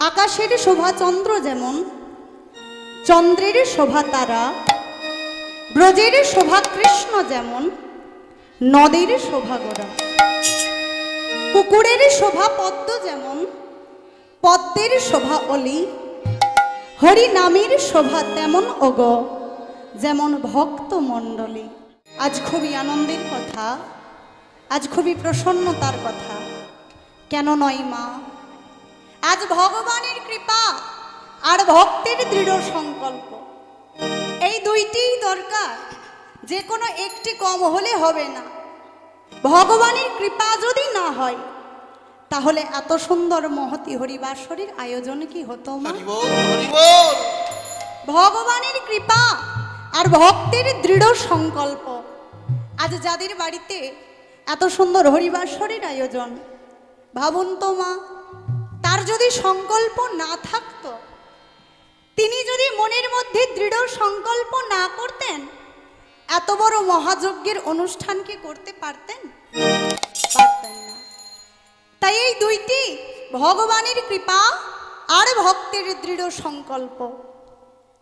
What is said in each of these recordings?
আকাশের শোভা চন্দ্র যেমন, চন্দ্রের শোভা তারা, ব্রজের শোভা কৃষ্ণ যেমন, নদের শোভা গোরা। পুকুরের শোভা পদ্ম যেমন, পদ্মের শোভা অলি, হরি নামের শোভা তেমন অগ, যেমন ভক্ত মণ্ডলী। আজ খুবই আনন্দের কথা, আজ খুবই প্রসন্নতার কথা। কেন নয় মা? আজ ভগবানের কৃপা আর ভক্তের দৃঢ় সংকল্প, এই দুইটিই দরকার, যে কোনো একটি কম হলে হবে না। ভগবানের কৃপা যদি না হয় তাহলে এত সুন্দর মহতি হরিবাসরের আয়োজন কি হতো মা? ভগবানের কৃপা আর ভক্তের দৃঢ় সংকল্প। আজ যাদের বাড়িতে এত সুন্দর হরিবাসরের আয়োজন, ভাবুন তো মা, তার যদি সংকল্প না থাকতো, তিনি যদি মনের মধ্যে দৃঢ় সংকল্প না করতেন, এত বড় মহাযজ্ঞের অনুষ্ঠান কি করতে পারতেন? পারতেন না। তাই এই দুইটি, ভগবানের কৃপা আর ভক্তের দৃঢ় সংকল্প,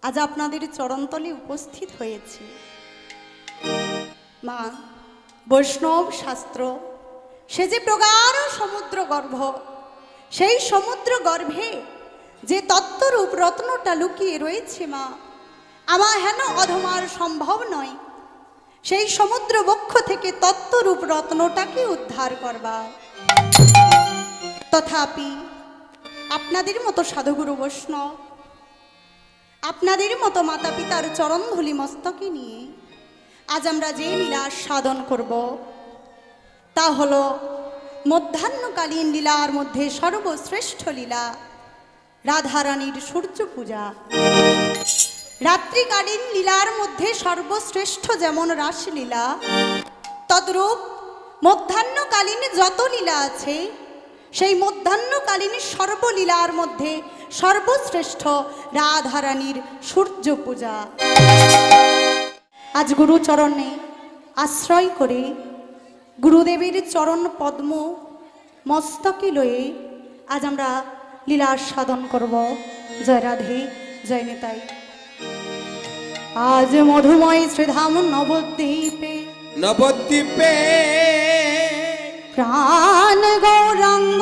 আজ আপনাদের চরণতলে উপস্থিত হয়েছি। মা, বৈষ্ণব শাস্ত্র সে যে প্রগাঢ় সমুদ্র গর্ভ, সেই সমুদ্র গর্ভে যে তত্ত্বরূপ রত্নটা লুকিয়ে রয়েছে মা, আমার হেন অধমার সম্ভব নয় সেই সমুদ্র বক্ষ থেকে তত্ত্বরূপ রত্নটাকে উদ্ধার করবা। তথাপি আপনাদের মতো সাধুগুরু বৈষ্ণব, আপনাদের মতো মাতা পিতার চরণ ধুলি মস্তকে নিয়ে আজ আমরা যে লীলা সাধন করব, তা হলো মধ্যাহ্নকালীন লীলার মধ্যে সর্বশ্রেষ্ঠ লীলা রাধারানীর সূর্য পূজা। রাত্রিকালীন লীলার মধ্যে সর্বশ্রেষ্ঠ যেমন রাসলীলা, তদ্রূপ মধ্যাহ্নকালীন যত লীলা আছে, সেই মধ্যাহ্নকালীন সর্বলীলার মধ্যে সর্বশ্রেষ্ঠ রাধারানীর সূর্য পূজা। আজ গুরুচরণে আশ্রয় করে গুরুদেবের চরণ পদ্ম মস্তকে লয়ে আজ আমরা লীলা সাধন করব। জয় রাধে, জয় নিতাই। আজ মধুময় শ্রীধাম নবদ্বীপে, নবদ্বীপে প্রাণ গৌরাঙ্গ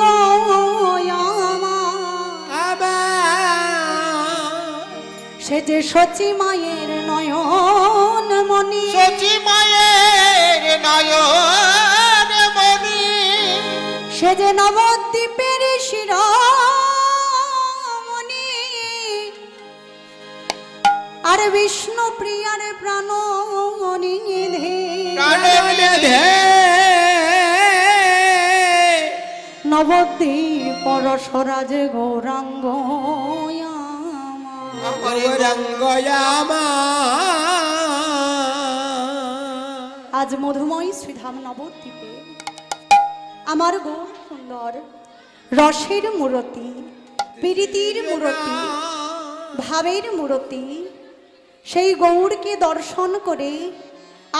সে যে সচি মায়ের নয়ন মণি, সচি মায়ের নয়ন মণি, সে যে নবদ্বীপের শিরোমণি, আর বিষ্ণু প্রিয়ার প্রাণনিধি, নবদ্বীপ রসরাজ গৌরাঙ্গ আজ মধুময় শ্রীধাম নবদ্বীপে আমার গৌর সুন্দর রসের মূরতি, প্রীতির মূরতি, ভাবের মূরতি, সেই গৌরকে দর্শন করে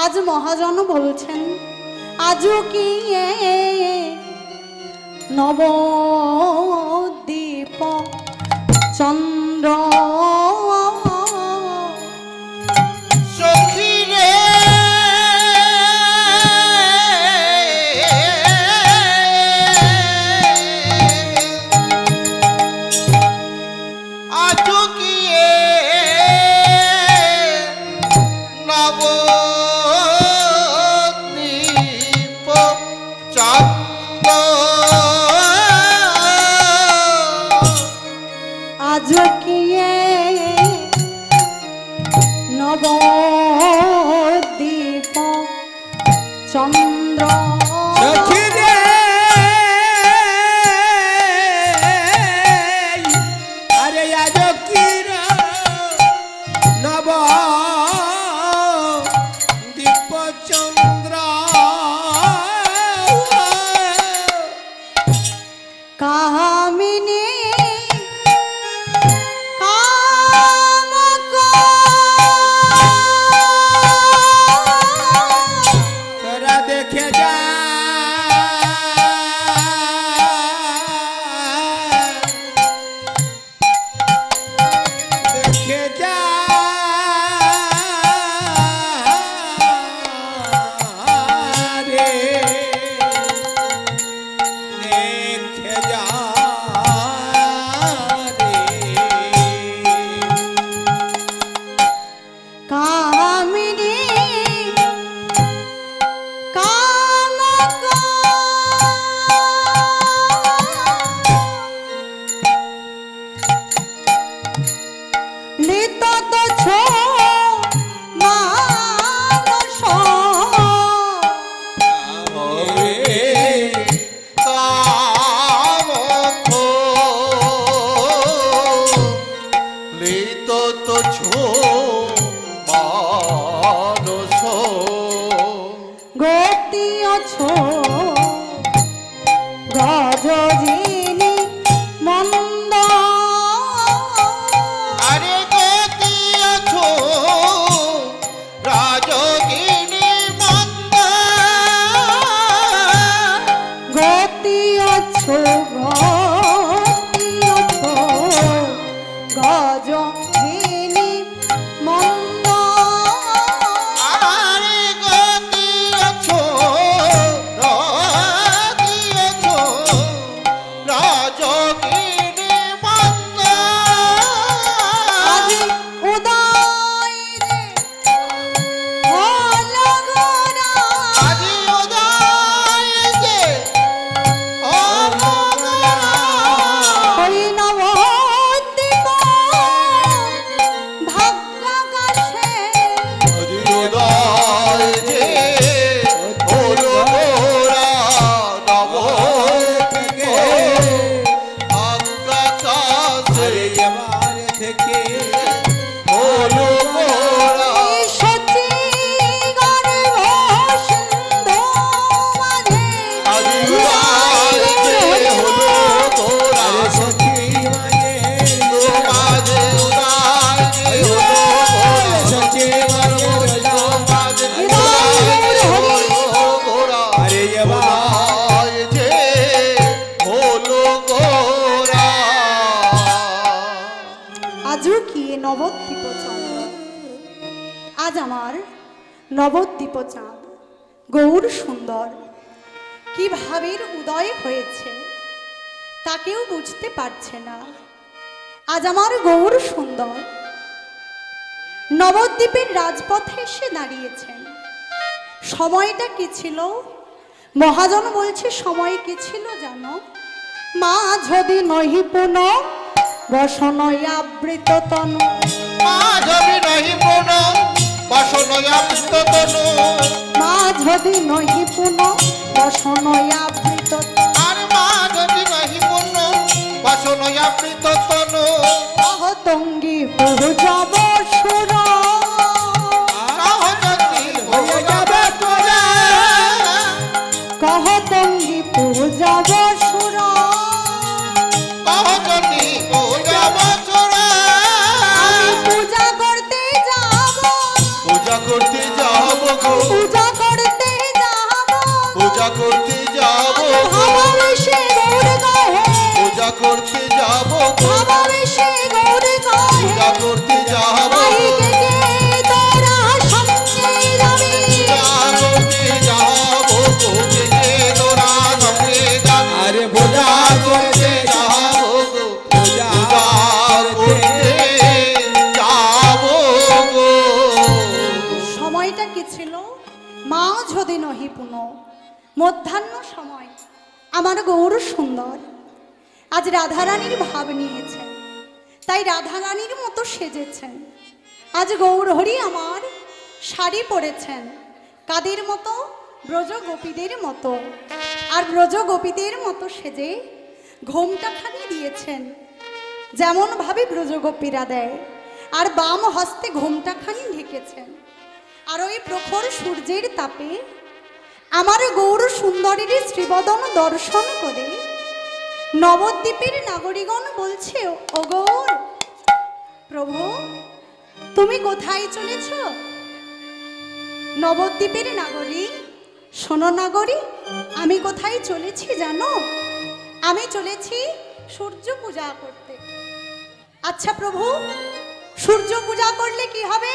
আজ মহাজন বলছেন, আজও কি নবদ্বীপ চন্দ্র সখী রে, আজও কি নবদ্বীপ চন্দ্র, আজ কি নবদ্বীপ চন্দ্র সখী রে, আরে আজ কি নবদ্বীপ চন্দ্র, কামিনী কামিনী আছো মানস গতি আছো গজজিনী মন্দ আরে গতি আছো রাজগিনী মন্দ গতি আছো গজজিনী মন্দ আরে গতি আছো রাজগিনী মন্দ আজি উদয় রে হলো গোরা আজি উদয় যে ওই নবদ্বীপ ভাগ্যাকাশে আজি উদয় যে হলো গোরা নব থেকে আকাশে থেকে হলো গোরা এই সচি গর্ভ সিন্ধু মাঝে আজি উদয় যে হলো গোরা তোমাজে উদয় যে হলো গোরা উদয় যে হলো গোরা আজও কি নবদ্বীপ চন্দ্র আজ আমার নবদ্বীপ চাঁদ গৌর সুন্দর কি ভাবের উদয় হয়েছে তা কেউ বুঝতে পারছে না। আজ আমার গৌর সুন্দর নবদ্বীপের রাজপথে এসে দাঁড়িয়েছেন। সময়টা কি ছিল? মহাজন বলছে সময় কি ছিল জানো? মা যদি নহি পুন বসনয় আবৃত তনু মাধবী নহি পুন বসনয়ামৃত তনু মা যদি নহি পুন বসনয় আবৃত আর মাধবী নহি পুন বসনয়ামৃত তনু তঙ্গী পূজব সুর রাহজতি হয়ে যাবে তোরা কহ তঙ্গী পূজব সুর রাহজতি পূজা বছরা আমি পূজা করতে যাব পূজা করতে যাব গো পূজা করতে যাব পূজা করতে যাব গো ভাবাবেশে গৌর গাহে পূজা করতে যাব গো ভাবাবেশে গৌর গাহে পূজা করতে যাব মাইকে কে তোরা সঙ্গে যাবি পূজা করতে যাব গো কে তোরা সঙ্গে যাবি আরে পূজা করতে যাব গো পূজা করতে যাব গো সময়টা কি ছিল? মা যদি নহি পুন মধ্যাহ্ন সময় আমার গৌর সুন্দর আজ রাধারানীর ভাব নিয়েছেন, তাই রাধারানীর মতো সেজেছেন। আজ গৌরহরি আমার শাড়ি পরেছেন কাদের মতো? ব্রজ গোপীদের মতো। আর ব্রজ গোপীদের মতো সেজে ঘোমটাখানি দিয়েছেন যেমন ভাবে ব্রজ গোপীরা দেয়, আর বাম হস্তে ঘোমটাখানি ঢেকেছেন। আর ওই প্রখর সূর্যের তাপে আমার গৌর সুন্দরীর শ্রীবদন দর্শন করে নবদ্বীপের নাগরিকগণ বলছে, ও গৌর প্রভু তুমি কোথায় চলেছ? নবদ্বীপের নাগরিক শোনো নাগরিক, আমি কোথায় চলেছি জানো? আমি চলেছি সূর্য পূজা করতে। আচ্ছা প্রভু, সূর্য পূজা করলে কি হবে?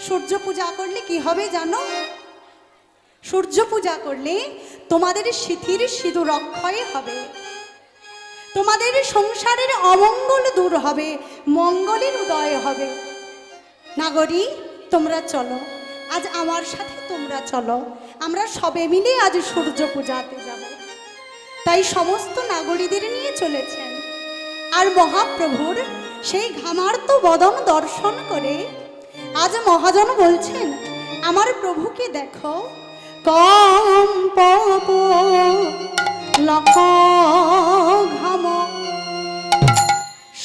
সূর্য পূজা করলে কি হবে জানো? সূর্য পূজা করলে তোমাদের সিথির সিঁদুর অক্ষয় হবে, তোমাদের সংসারের অমঙ্গল দূর হবে, মঙ্গলের উদয় হবে। নাগরী তোমরা চলো, আজ আমার সাথে তোমরা চলো, আমরা সবে মিলে আজ সূর্য পূজাতে যাব। তাই সমস্ত নাগরীদের নিয়ে চলেছেন। আর মহাপ্রভুর সেই ঘামার্ত বদন দর্শন করে আজ মহাজন বলছেন, আমার প্রভুকে দেখো, কম্প লক ঘাম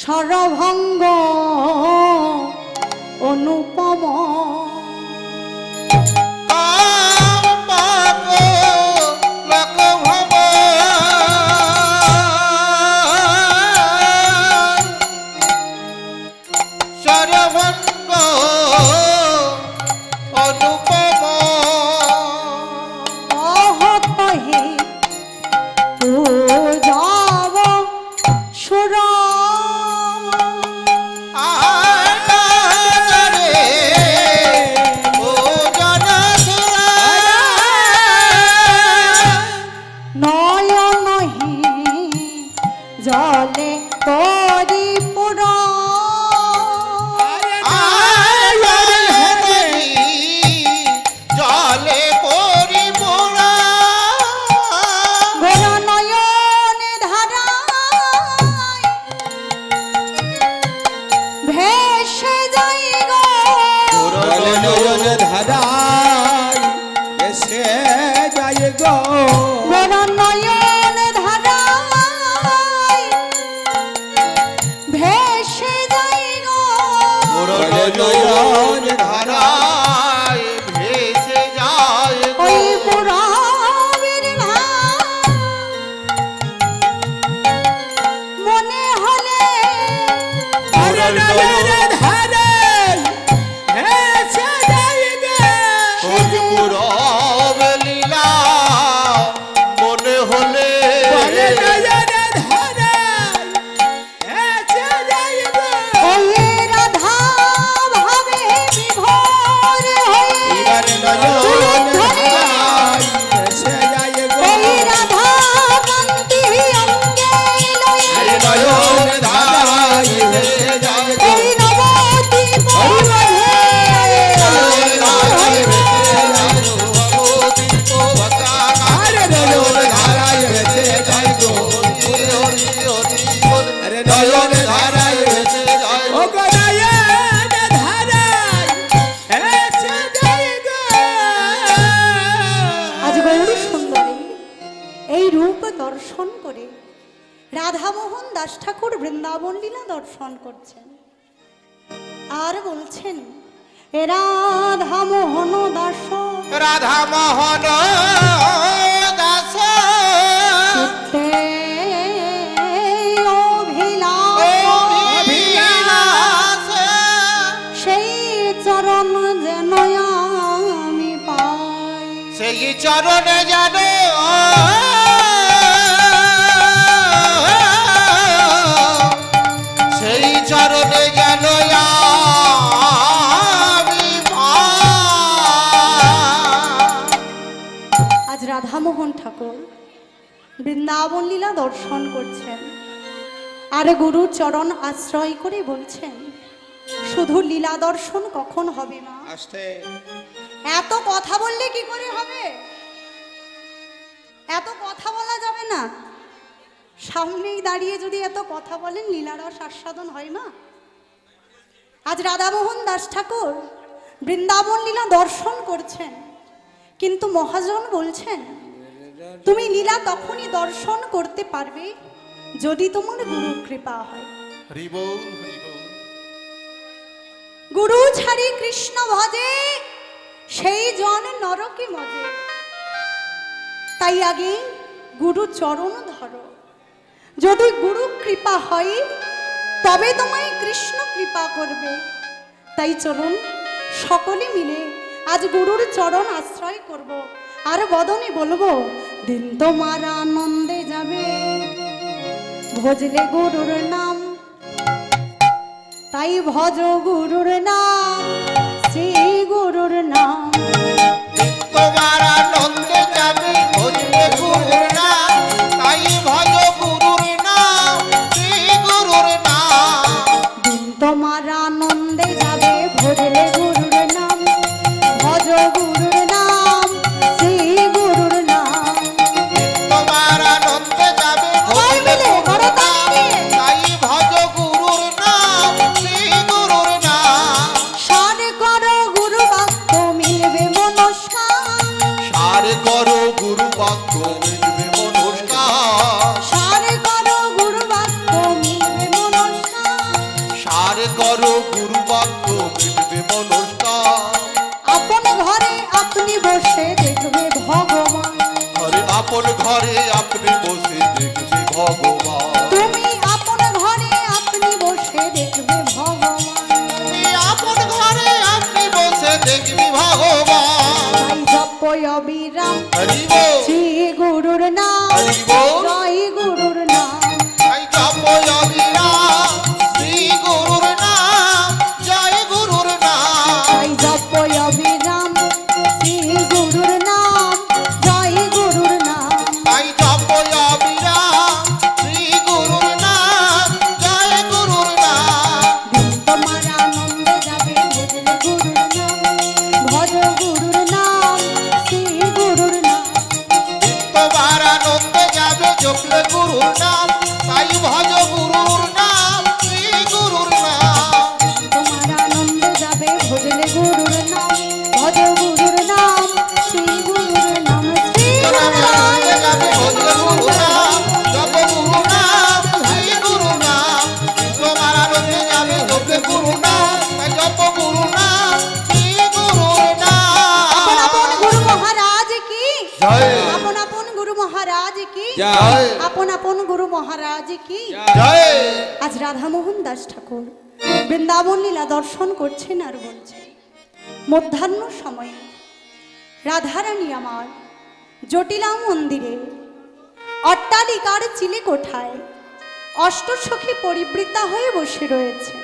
সরভঙ্গ অনুপম রাধামোহন দাস ঠাকুর বৃন্দাবন লীলা দর্শন করছেন আর বলছেন এ রাধামোহন দাস রাধামোহন দাস অভিলাষ সেই চরণ যেন আমি পাই সেই চরণে যেন রাধামোহন ঠাকুর বৃন্দাবন লীলা দর্শন করছেন আর গুরুর চরণ আশ্রয় করে বলছেন শুধু লীলা দর্শন কখন হবে না এত কথা বললে কি করে হবে এত কথা বলা যাবে না সামনেই দাঁড়িয়ে যদি এত কথা বলেন লীলারস আস্বাদন হয় না আজ রাধামোহন দাস ঠাকুর বৃন্দাবন লীলা দর্শন করছেন কিন্তু মহাজন বলছেন তুমি লীলা তখনই দর্শন করতে পারবে যদি তোমার গুরুর কৃপা হয় হরি বল হরি বল গুরু ছাড়ি কৃষ্ণ ভজে সেই জন নরকে মজে তাই আগে গুরু চরণ ধরো যদি গুরু কৃপা হয় তবে তোমায় কৃষ্ণ কৃপা করবে তাই চলুন সকলে মিলে আজ গুরুর চরণ আশ্রয় করব আর বদনে বলবো দিন তোমার আনন্দে যাবে ভজলে গুরুর নাম তাই ভজ গুরুর নাম শ্রী গুরুর নাম তোমার আনন্দে যাবে ভজলে গুরুর নাম তাই ভজ গুরুর নাম শ্রী গুরুর নাম দিন তোমার আনন্দে যাবে ভজলে গুরুর নাম ভজ গুরুর নাম শ্রী গুরুর নাম তোমার আনন্দে যাবে ভজলে গুরুর নাম তাই ভজ গুরুর নাম শ্রী গুরুর নাম সার করো গুরু বাক্য মিলবে মনস্কার সার করো গুরু বাক্য মিলবে মনস্কার সার করো গুরু বাক্য মিলবে মনস্কার সার করো গুরু বাক্য মিলবে হরি বল শ্রী গুরুর নাম হরি বল জয় গুরুর নাম তাই জপ অবিরাম শ্রী গুরুর নাম জয় গুরুর নাম তাই জপ অবিরাম শ্রী গুরুর নাম জয় গুরুর নাম তাই জপ অবিরাম শ্রী গুরুর নাম জয় গুরুর নাম দিন তোমার আনন্দে যাবে ভজলে গুরুর নাম ভজ গুরুর নাম শ্রী গুরুর নাম তোমার আনন্দে যাবে জপলে গুরুর নাম তাই ভজ গুরুর নাম শ্রী গুরুর নাম তোমার আনন্দে যাবে ভজলে গুরুর নাম ভজ গুরুর নাম শ্রী গুরুর নাম শ্রী তোমার গুরুর নাম আনন্দে যাবে ভজলে গুরুর নাম জপ গুরুর নাম শ্রী গুরুর নাম তোমার আনন্দে যাবে জপলে গুরুর নাম তাই জপ গুরুর নাম শ্রী গুরুর আপন আপন নাম গুরু মহারাজ কি জয় আপন আপন গুরু মহারাজ কি জয় আপন আপন গুরু মহারাজ কি জয় আজ রাধামোহন দাস ঠাকুর বৃন্দাবন লীলা দর্শন করছেন আর বলছেন মধ্যাহ্ন সময়ে রাধারানী আমার জটিলা মন্দিরে অট্টালিকার চিলে কোঠায় অষ্টসখী পরিবৃতা হয়ে বসে রয়েছে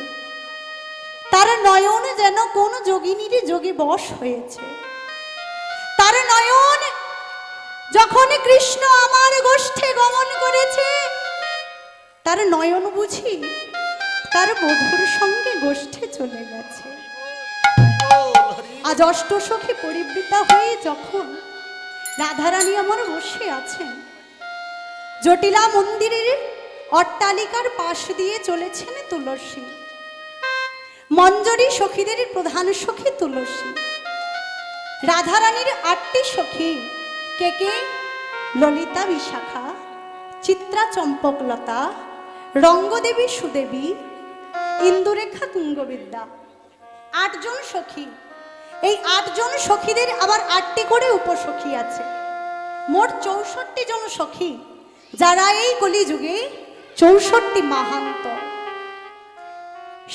তার নয়ন যেন কোন যোগিনীর যোগে বশ হয়েছে তার নয়ন যখন কৃষ্ণ আমার গোষ্ঠে গমন করেছে তার নয়ন বুঝি তার বধূর সঙ্গে গোষ্ঠে চলে গেছে আজ অষ্টসখী পরিবৃতা হয়ে যখন রাধারানী আমার বসে আছেন জটিলা মন্দিরের অট্টালিকার পাশ দিয়ে চলেছেন তুলসী মঞ্জরি সখীদের প্রধান সখী তুলসী রাধারানীর 8টি সখী কে কে ললিতা বিশাখা চিত্রা চম্পকলতা রঙ্গদেবী সুদেবী ইন্দুরেখা তুঙ্গবিদ্যা 8 জন সখী এই 8 জন সখীদের আবার 8টি করে উপসখী আছে মোট 64 জন সখী যারা এই কলিযুগে 64 মাহান্ত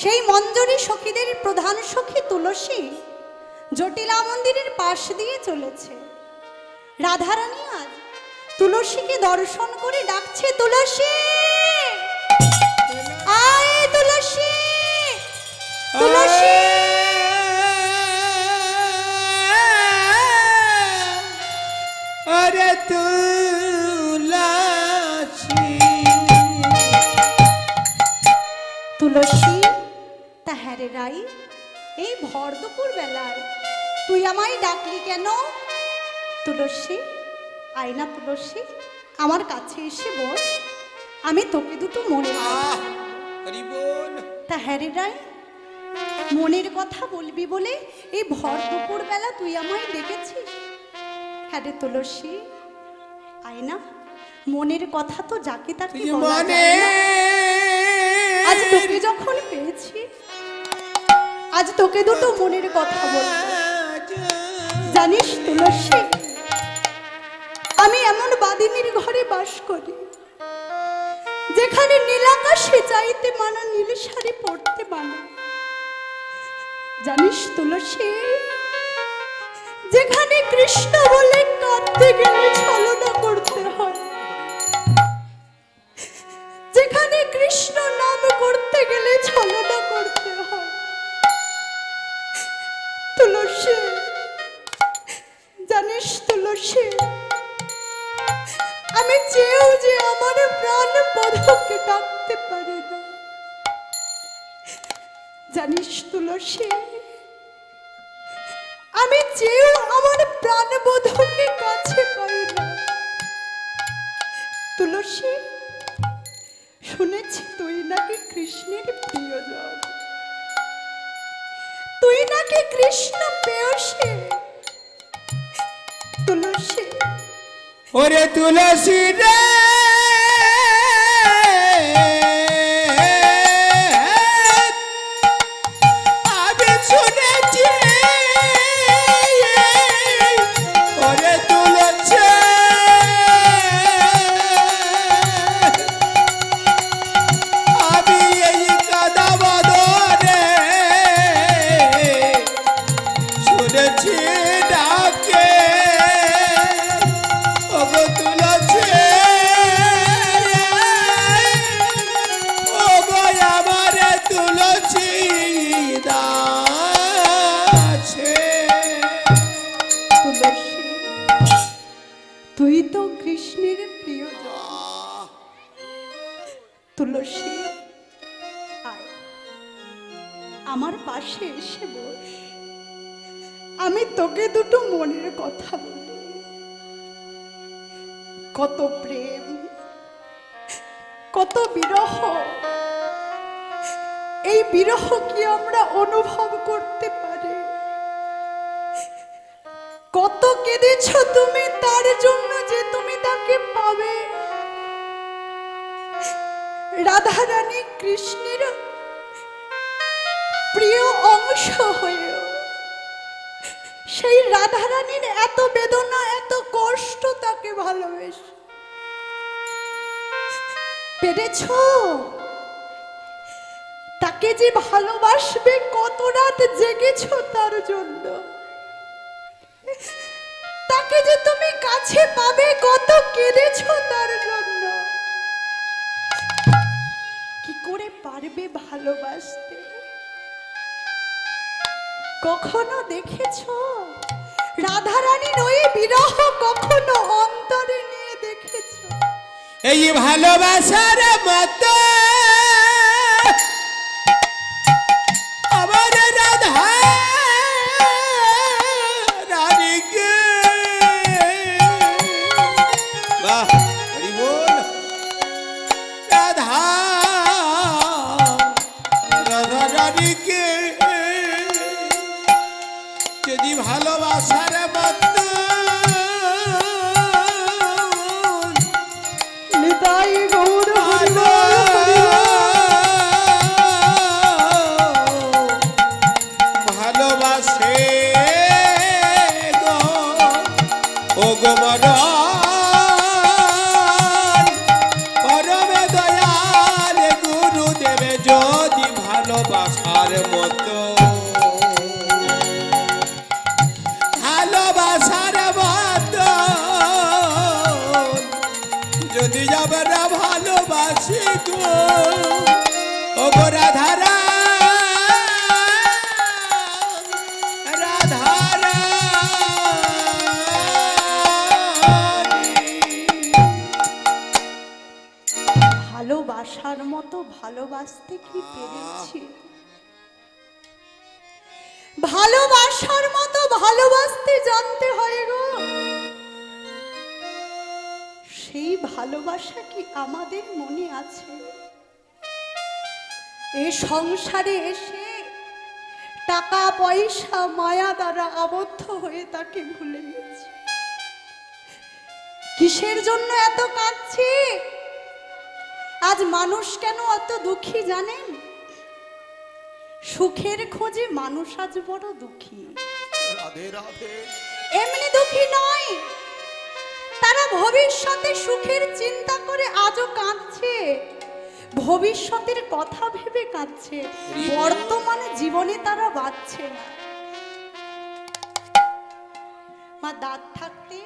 সেই মঞ্জরি সখীদের প্রধান সখী তুলসী জটিলা মন্দিরের পাশ দিয়ে চলেছে রাধারানী আজ তুলসীকে দর্শন করে ডাকছে তুলসী আয় তুলসী তুলসী अरे तुलसी তুলসী তাহারে রাই এই ভর দুপুর বেলায় তুই আমায় ডাকলি কেন তুলসী আয়না তুলসী আমার কাছে এসে বস আমি তোকে দুটো মনের কথা हरि बोल তাহারে রাই মনের কথা বলবি বলে এই ভর দুপুর বেলা তুই আমায় ডেকেছিস হ্যাঁ রে তুলসী আয়না মনের কথা তো যাকে তাকে বলা যায় না। আজ তোকে যখন পেয়েছি আজ তোকে দুটো মনের কথা বলবো জানিস তুলসী আমি এমন বাদিনীর ঘরে বাস করি যেখানে নীলাকাশে চাইতে মানা নীল শাড়ি পরতে মানা জানিস তুলসী যেখানে কৃষ্ণ বলে কাঁদতে গেলে ছলনা করতে হয় যেখানে কৃষ্ণ নাম করতে গেলে ছলনা করতে হয় তুলসী জানিস তুলসী আমি চেয়েও যে আমার প্রাণ বধূকে ডাকতে পারি না জানিস তুলসী আমি চেয়েও আমার প্রাণ বধূকে কাছে পাই না তুলসী শুনেছি তুই নাকি কৃষ্ণের প্রিয়জন তুই নাকি কৃষ্ণ প্রেয়সী তুলসী ओरे तुलसी रे आबे सुनेছি ओरे तुलसी आबी এই কাদা বদরে শুনেছি ডাকে তুলসী দাছে। তুলসী, তুই তো কৃষ্ণের প্রিয়। তুলসী, আয় আমার পাশে এসে বস, আমি তোকে দুটো মনের কথা বলি। কত প্রেম, কত বিরহ, এই বিরহ কি আমরা অনুভব করতে পারি? কত কেঁদেছ তুমি তার জন্য যে তুমি তাকে পাবে। রাধা রানী কৃষ্ণের প্রিয় অংশ হয়েও সেই রাধা রানীর এত বেদনা, এত কষ্ট, তাকে ভালোবেসে পেরেছ? তাকে যে ভালোবাসবে, কত রাত জেগেছ তার জন্য। তাকে যে তুমি কাছে পাবে, কত কেঁদেছ তার জন্য। কি করে পারবে ভালোবাসতে? কখনো দেখেছ রাধা রানীর ওই বিরহ? কখনো অন্তরে নিয়ে দেখেছ? এই ভালোবাসার মতো আমার রাধা রানীকে, বাহ হরি বল, রাধা রাধা রানীকে যদি ভালোবাসার মতো নিতাই গৌর হরি বল, হরি বল। ভালোবাসে গো ও গো মরণ, পরমে দয়াল গুরুদেবে যদি ভালোবাসার মতো, ভালোবাসার মতো যদি আমরা ভালোবাসি গো ও গো রাধারা, রাধারা ভালোবাসার মতো ভালোবাসতে কি পেরেছি? ভালোবাসার মতো ভালোবাসতে জানতে হয় গো। সেই ভালোবাসা কি আমাদের মনে আছে? এই সংসারে এসে টাকা পয়সা মায়া দ্বারা আবদ্ধ হয়ে তাকে ভুলে গেছি। কিসের জন্য এত কাঁদছি? আজ মানুষ কেন অত দুঃখী জানেন? সুখের খোঁজে মানুষ আজ বড় দুঃখী। রাধে রাধে। এমনি দুঃখী নয়, তারা ভবিষ্যতে সুখের চিন্তা করে আজও কাঁদছে, ভবিষ্যতের কথা ভেবে কাঁদছে, বর্তমানে জীবনে তারা বাঁচছে না। মা, দাঁত থাকতে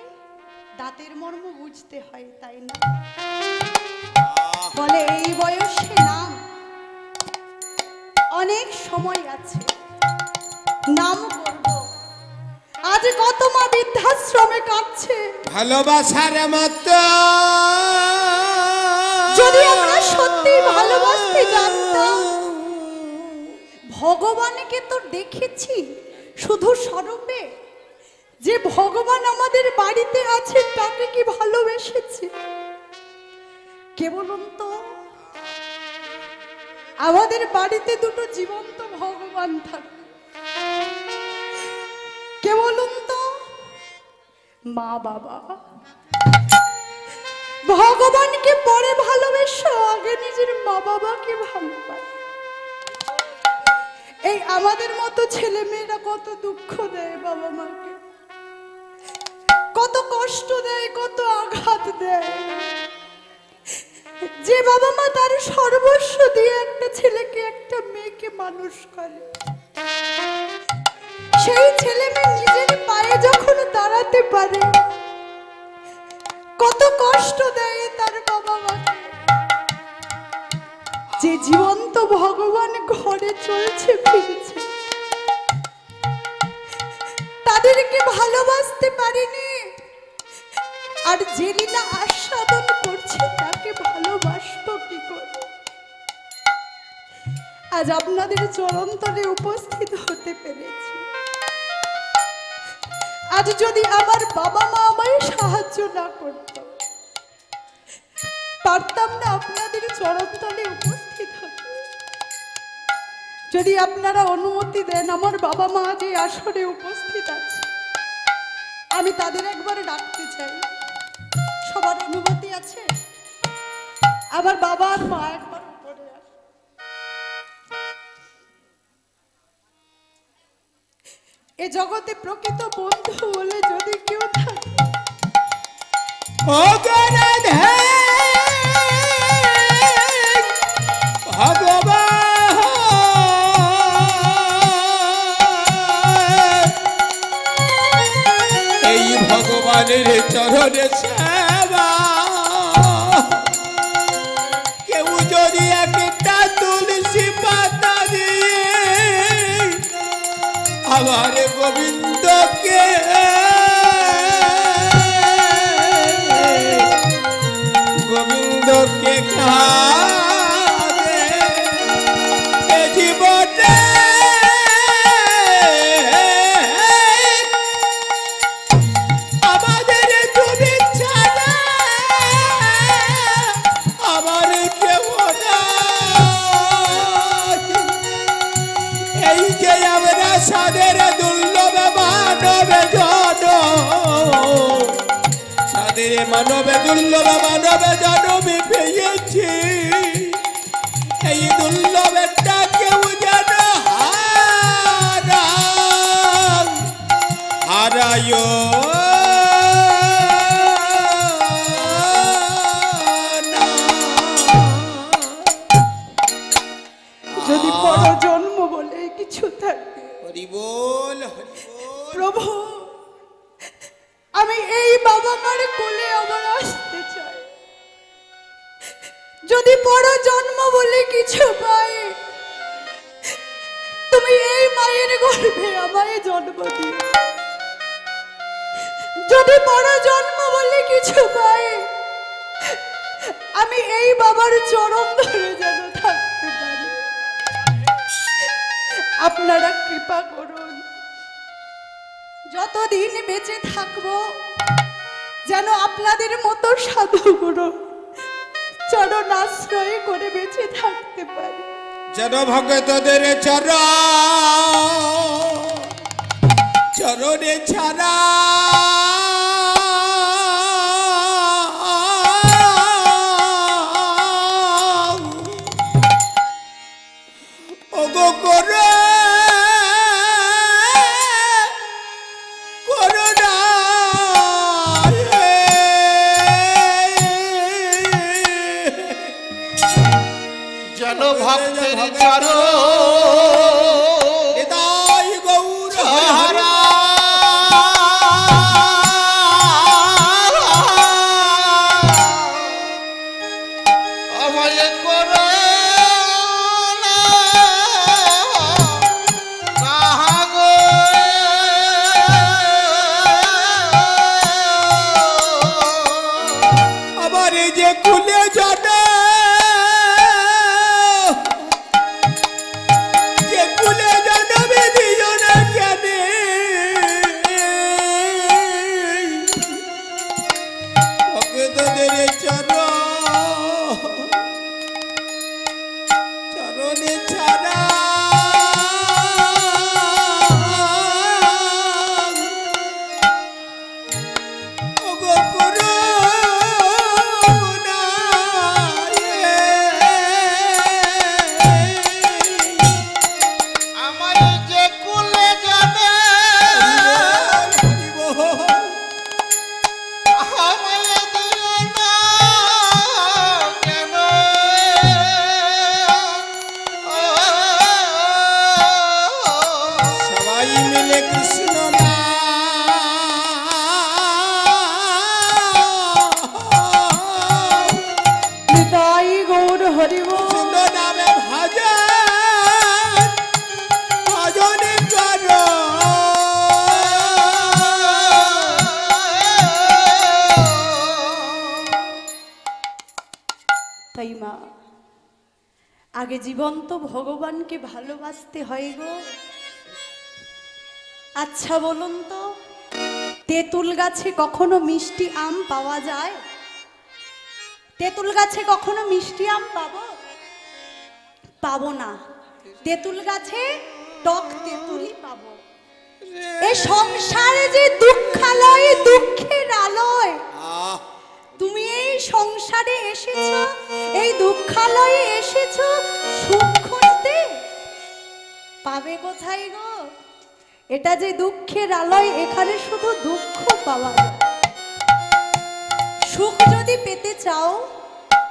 দাঁতের মর্ম বুঝতে হয়, তাই না? বলে এই বয়সে নাম, অনেক সময় আছে, নাম করব। আজ কত মা বৃদ্ধাশ্রমে কাঁদছে। ভালোবাসার মতো যদি আমরা সত্যি ভালোবাসতে জানতাম, ভগবানকে তো দেখেছি শুধু স্বরূপে, যে ভগবান আমাদের বাড়িতে আছে তাকে কি ভালোবেসেছি? কে বলুন তো? আমাদের বাড়িতে দুটো জীবন্ত ভগবান থাকে, কে বলুন তো? মা বাবা। ভগবানকে পরে ভালোবেসো, আগে নিজের মা বাবাকে ভালোবাসো। এই আমাদের মতো ছেলে মেয়েরা কত দুঃখ দেয় বাবা মাকে, কত কষ্ট দেয়, কত আঘাত দেয়। যে বাবা মা তার সর্বস্ব দিয়ে একটা ছেলেকে, একটা মেয়েকে মানুষ করে, সেই ছেলে মেয়ে নিজের পায়ে যখন দাঁড়াতে পারে, কত কষ্ট দেয় তার বাবা মাকে। যে যে জীবন্ত ভগবান ঘরে চলছে ফিরছে, তাদেরকে ভালোবাসতে পারিনি, আর যে লীলা আস্বাদন করছে তাকে ভালোবাসবো কি করে? আজ আপনাদের চরণ তলে উপস্থিত হতে পেরেছি। আজ যদি আমার বাবা মা আমায় সাহায্য না করত, পারতাম না আপনাদের চরণ তলে উপস্থিত হতে। যদি আপনারা অনুমতি দেন, আমার বাবা মা যে আসরে উপস্থিত আছে, আমি তাদের একবার ডাকতে চাই। সবার অনুমতি আছে? আমার বাবা আর মা একবার উপরে আসে। এ জগতে প্রকৃত বন্ধু বলে যদি কেউ থাকে, এই ভগবানের চরণে সেবা, কেউ যদি একটা তুলসী পাতা দিয়ে আমার গোবিন্দকে গোবিন্দকে খাবে এ জীবনে, আমাদের তুমি ছাড়া আমার কেউ নাই। এই যে আমরা সাদের দুর্লভ মানব জন, সাদের মানবে দুর্লভ মানব জন্মে পেয়েছি, এই দুর্লভটা কেউ যেন হারায় না। যদি পর জন্ম বলে কিছু থাকে, হরি বল হরি বল। প্রভু আমি এই বাবা মার কোলে আবার আসতে চাই। যদি পর জন্ম বলে কিছু পাই, তুমি এই মায়ের গর্ভে আমায় জন্ম দিও। যদি পর জন্ম বলে কিছু পাই, আমি এই বাবার চরণ ধরে যেন থাকতে পারি। আপনারা কৃপা করুন, যতদিন বেঁচে থাকবো যেন আপনাদের মতো সাধুগুরু চরণ আশ্রয় করে বেঁচে থাকতে পারি। যেন ভক্তদের চরণে ছাড়া ওগো করে যেন ভক্তের চরণ হৃদয় গৌর হারা আমায় করো না গো। আবার এই যে খুলে যাবে আজীবন তো ভগবানকে ভালোবাসতে হয় গো। আচ্ছা বলুন তো, তেঁতুল গাছে কখনো মিষ্টি আম পাওয়া যায়? তেঁতুল গাছে কখনো মিষ্টি আম পাবো? পাবো না। তেঁতুল গাছে টক তেঁতুলই পাবো। এই সংসারে যে দুঃখালয়, দুঃখের আলয়, তুমি এই সংসারে এসেছো, এই দুঃখালয়ে এসেছো সুখ খুঁজতে, পাবে কোথায় গো? এটা যে দুঃখের আলয়, এখানে শুধু দুঃখ পাওয়া যায়। সুখ যদি পেতে চাও,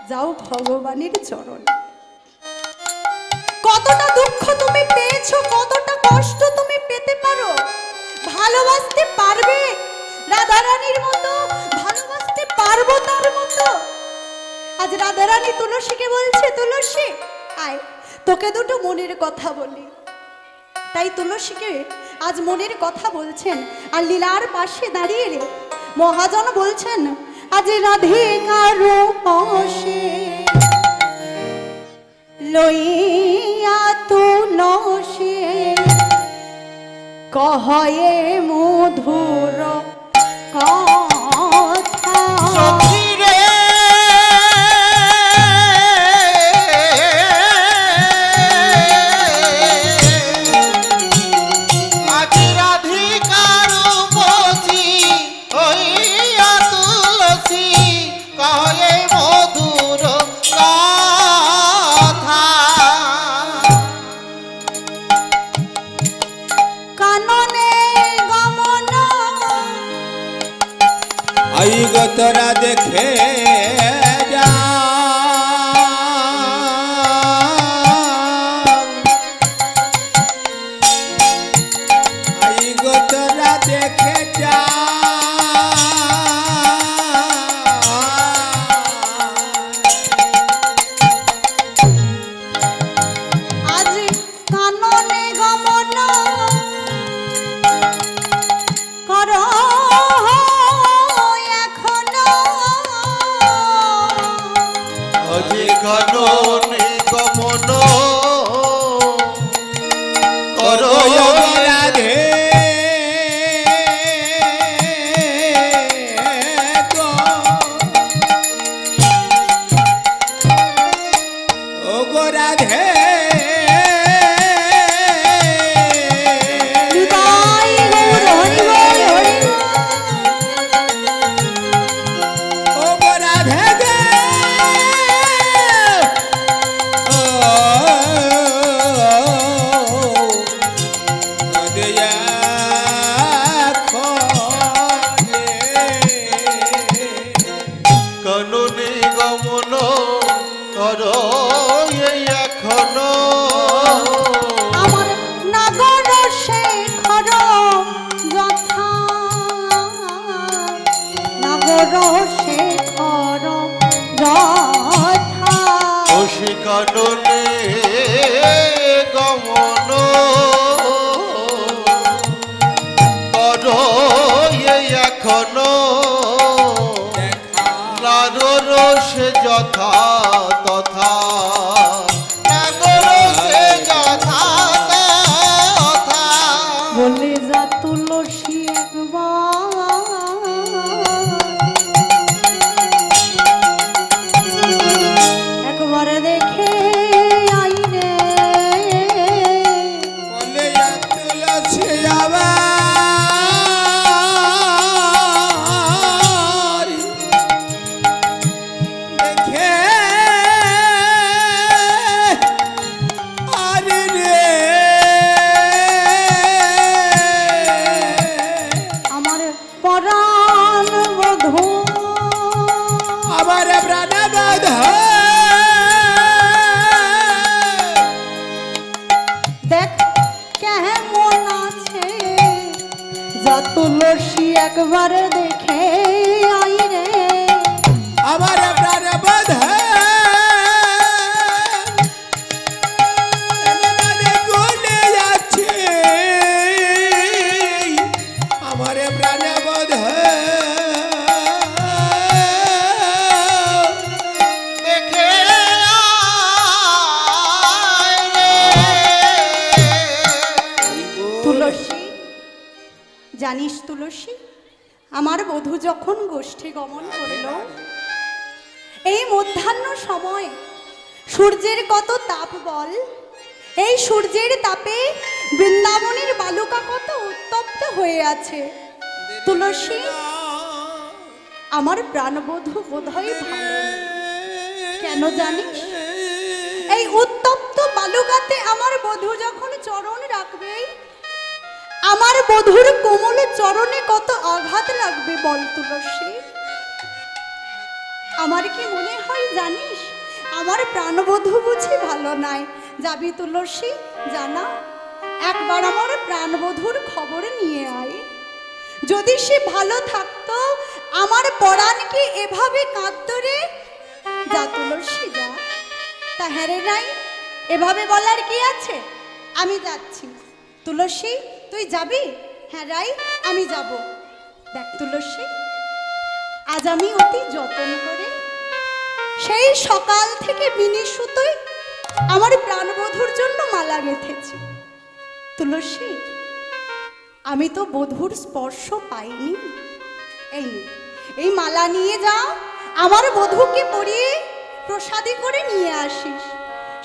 যাও ভগবানের চরণে। কতটা দুঃখ তুমি পেয়েছো, কতটা কষ্ট তুমি পেতে পারো, ভালোবাসতে পারবে রাধারানীর মতো, ভালোবাসতে পারবো তার মতো? আজ রাধারানী তুলসীকে বলছে, তুলসী আয় তোকে দুটো মনের কথা বলি। তাই তুলসীকে আজ মনের কথা বলছেন। আর লীলার পাশে দাঁড়িয়ে মহাজন বলছেন, আজ রাধিকার পাশে লইয়া তুলসী কহে মধুর কথা। সখী রে আজ রাধিকার বসি হইয়া তুলসী কহে মধুর কথা। কাননে গমন আই গো তোরা দেখে যা, আই গো তোরা দেখে যা। আজ কাননে গমন কর এখনো, অধিকরণে গমন করো রাধে গো, ও গো রাধে নিতাই গৌর হরি বল, হরি বল। ও গো রাধে গে, ও দয়া খোলে। কাননে গমন করো এই এখনো আমার নাগর শেখর যথা, নাগর শেখর যথা। খুশি কাননে গমন করো এই এখনো নাগরসে যথা তথা, নাগরসে যথা তথা। বলে যা তুলসী একবার দেখে আই রে। বলে তুলসী আবার দেখে আরে রে, আমার পরাণ বধূ আমার প্রাণ বাধ দেখ কেমন আছে, যা তুলসী একবার দেখে আই রে। আমার প্রাণ বাধ গুলে যাচ্ছে, আমার প্রাণ বাধ দেখে জানিস তুলসী, আমার বধূ যখন গোষ্ঠী গমন করল, এই মধ্যাহ্ন সময় সূর্যের কত তাপ বল, এই সূর্যের তাপে বৃন্দাবনের বালুকা কত উত্তপ্ত হয়ে আছে। তুলসী, আমার প্রাণবধূ বোধহয় ভালো নেই। কেন জানিস? এই উত্তপ্ত বালুকাতে আমার বধূ যখন চরণ রাখবে, আমার বধূর কোমল চরণে কত আঘাত লাগবে বল তুলসী। আমার কি মনে হয় জানিস, আমার প্রাণবধূ বুঝি ভালো নাই। যাবি তুলসী, জানা একবার আমার প্রাণবধূর খবর নিয়ে আয়। যদি সে ভালো থাকতো, আমার পরাণ কি এভাবে কাঁদতো রে? যা তুলসী যা। তা হ্যাঁ রে নাই, এভাবে বলার কি আছে? আমি যাচ্ছি। তুলসী, তুই যাবি? হ্যাঁ রাই, আমি যাব। দেখ তুলসী, আজ আমি অতি যত্ন করে সেই সকাল থেকে বিনি সুতোয় আমার প্রাণবধূর জন্য মালা গেঁথেছি। তুলসী, আমি তো বধূর স্পর্শ পাইনি। এই মালা নিয়ে যাও, আমার বধূকে পরিয়ে প্রসাদী করে নিয়ে আসিস।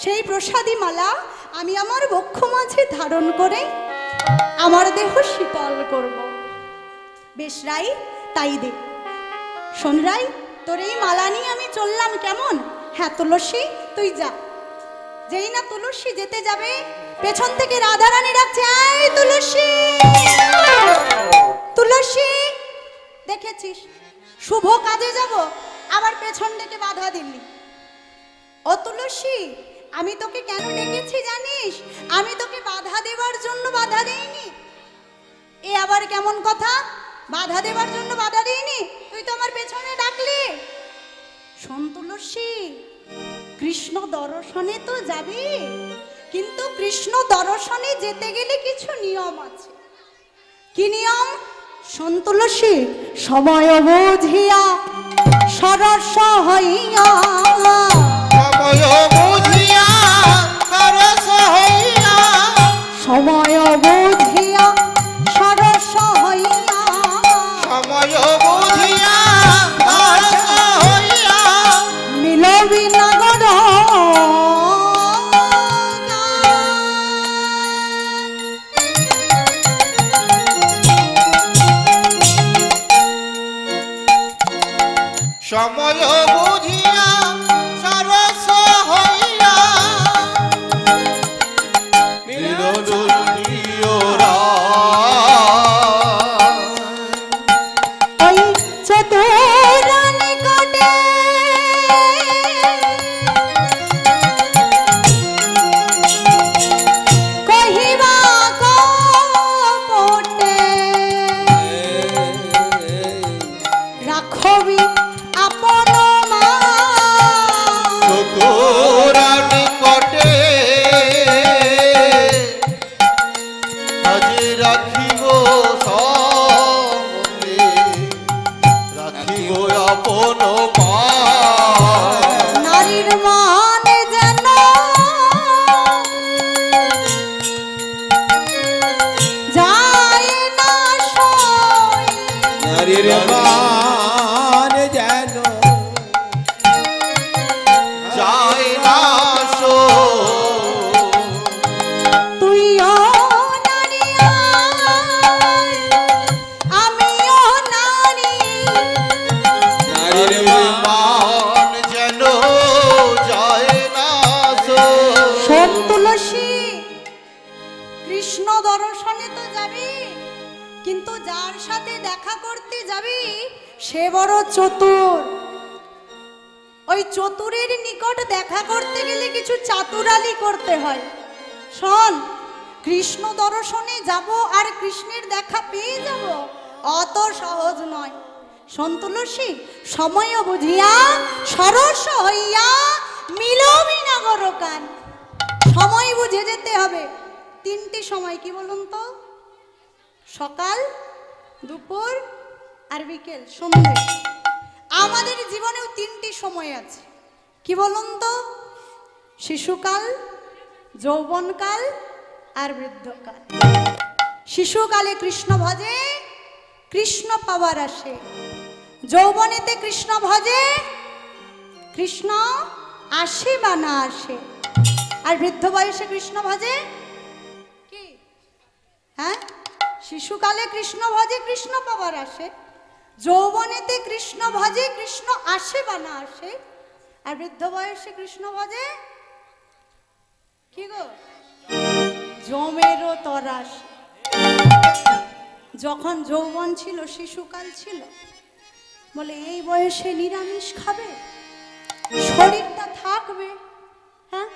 সেই প্রসাদী মালা আমি আমার বক্ষ মাঝে ধারণ করে আমার দেহ শীতল করব। বেশ রাই, তাই দে। শোন রাই, তোর এই মালা নিয়ে আমি চললাম, কেমন? হ্যাঁ তুলসী, তুই যা। যেই না তুলসী যেতে যাবে, পেছন থেকে রাধারানী ডাকছে, আয় তুলসী। তুলসী, দেখেছিস শুভ কাজে যাব, আবার পেছন ডেকে বাধা দিলি। ও তুলসী, আমি তোকে কেন ডেকেছি জানিস? আমি তোকে বাধা দেবার জন্য বাধা দেইনি। এ আবার কেমন কথা? বাধা দেবার জন্য বাধা দেইনি, তুই তো আমার পেছনে ডাকলি। শোন তুলসী, কৃষ্ণ দর্শনে তো যাবি, কিন্তু কৃষ্ণ দর্শনে যেতে গেলে কিছু নিয়ম আছে। কি নিয়ম? শোন তুলসী, সময় বুঝিয়া সরস হইয়া, সময় বুঝিয়া সরস হইয়া, সময় বুঝিয়া সরস হইয়া, সময় বুঝিয়া সরস হইয়া, মিলবি নগর সময় বুঝিয়া সরস হইয়া, মিলনীয়রা ওই চতুর নিকটে কহিবা কপটে, রাখবি আপন মা। চতুরা নিকটে আজি রাখিব সমতে, রাখিব আপন মা। নারীর মান যেন যায় না সই, নারীর মান যেন যায় না সো, তুইও নারী আমিও নারী, নারীর মান যেন যায় না সো। শোন তুলসী, কৃষ্ণ দর্শনে তো যাবি, কিন্তু যার সাথে দেখা করতে যাবি সে বড় চতুর। ওই চতুরের নিকট দেখা করতে গেলে কিছু চাতুরালি করতে হয়। শোন, কৃষ্ণ দর্শনে যাব আর কৃষ্ণের দেখা পেয়ে যাব, অত সহজ নয়। শোন তুলসী, সময় বুঝিয়া সরস হইয়া মিলবি নগর কান। সময় বুঝে যেতে হবে। তিনটি সময়, কি বলুন তো? সকাল, দুপুর আর বিকেল, সন্ধ্যে। আমাদের জীবনেও তিনটি সময় আছে, কি বলুন তো? শিশুকাল, যৌবনকাল আর বৃদ্ধকাল। শিশুকালে কৃষ্ণ ভজে, কৃষ্ণ পাওয়ার আসে। যৌবনেতে কৃষ্ণ ভজে, কৃষ্ণ আসে বা না আসে। আর বৃদ্ধ বয়সে কৃষ্ণ ভজে কি? হ্যাঁ, শিশুকালে কৃষ্ণ ভজে, কৃষ্ণ পাওয়ার আসে। যৌবনেতে কৃষ্ণ ভজে, কৃষ্ণ আসে বা না আসে। আর বৃদ্ধ বয়সে কৃষ্ণ ভজে কি গো? জমেরও তরাস। যখন যৌবন ছিল, শিশুকাল ছিল, বলে এই বয়সে নিরামিষ খাবে, শরীরটা থাকবে। হ্যাঁ,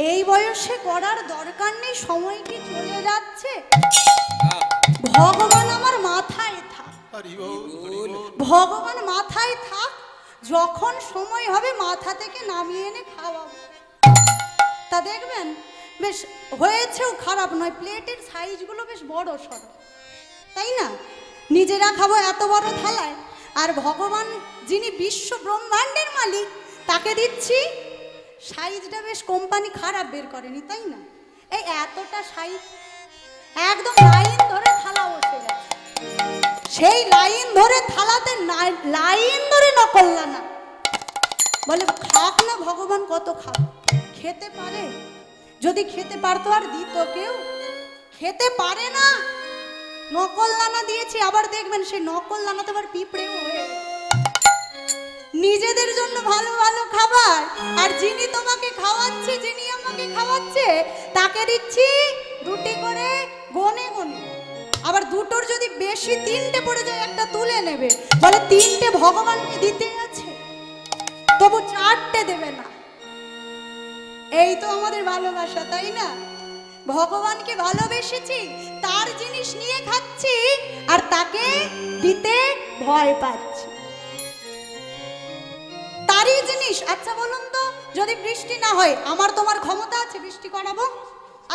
এই বয়সে করার দরকার নেই, সময় কি চলে যাচ্ছে। ভগবান আমার মাথায় থাক, ভগবান মাথায় থাক, যখন সময় হবে মাথা থেকে নামিয়ে এনে খাওয়াবো। তা দেখবেন বেশ হয়েছেও, খারাপ নয়, প্লেটের সাইজগুলো বেশ বড় সড়ো, তাই না? নিজেরা খাবো এত বড় থালায়, আর ভগবান যিনি বিশ্ব ব্রহ্মাণ্ডের মালিক তাকে দিচ্ছি সাইজটা বেশ কোম্পানি খারাপ বের করেনি, তাই না? এই এতটা সাইজ, একদম লাইন ধরে থালা বসে গেছে, সেই লাইন ধরে থালাতে লাইন ধরে নকল্লা না, বলে খাক না, ভগবান কত খাক, খেতে পারে? যদি খেতে পারতো আর দিত কেউ? খেতে পারে না, নকল দানা দিয়েছি। আবার দেখবেন সেই নকল দানাতে আবার পিঁপড়েও হয়ে নিজেদের জন্য ভালো ভালো খাবার, আর যিনি তোমাকে খাওয়াচ্ছে, যিনি আমাকে খাওয়াচ্ছে, তাকে দিচ্ছি দুটি করে গনে গনে। আবার দুটোর যদি বেশি, তিনটে পড়ে যায়, একটা তুলে নেবে, বলে তিনটে ভগবানকে দিতে আছে, তবু চারটে দেবে না। এই তো আমাদের ভালোবাসা, তাই না? ভগবানকে ভালোবেসেছি, তার জিনিস নিয়ে খাচ্ছি, আর তাকে দিতে ভয় পাচ্ছি। তারই জিনিস। আচ্ছা বলুন তো, যদি বৃষ্টি না হয়, আমার তোমার ক্ষমতা আছে বৃষ্টি করাবো?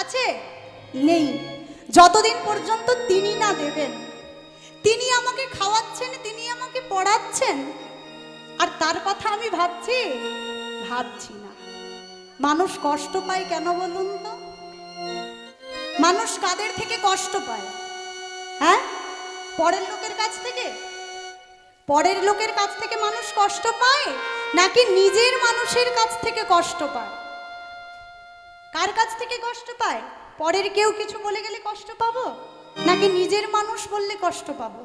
আছে? নেই। যতদিন পর্যন্ত তিনি না দেবেন, তিনি আমাকে খাওয়াচ্ছেন, তিনি আমাকে পড়াচ্ছেন, আর তার কথা আমি ভাবছি না। মানুষ কষ্ট পায় কেন বলুন তো? মানুষ কাদের থেকে কষ্ট পায়? হ্যাঁ, পরের লোকের কাছ থেকে? পরের লোকের কাছ থেকে মানুষ কষ্ট পায়, নাকি নিজের মানুষের কাছ থেকে কষ্ট পায়? কার কাছ থেকে কষ্ট পায়? পরের কেউ কিছু বলে গেলে কষ্ট পাবো, নাকি নিজের মানুষ বললে কষ্ট পাবো?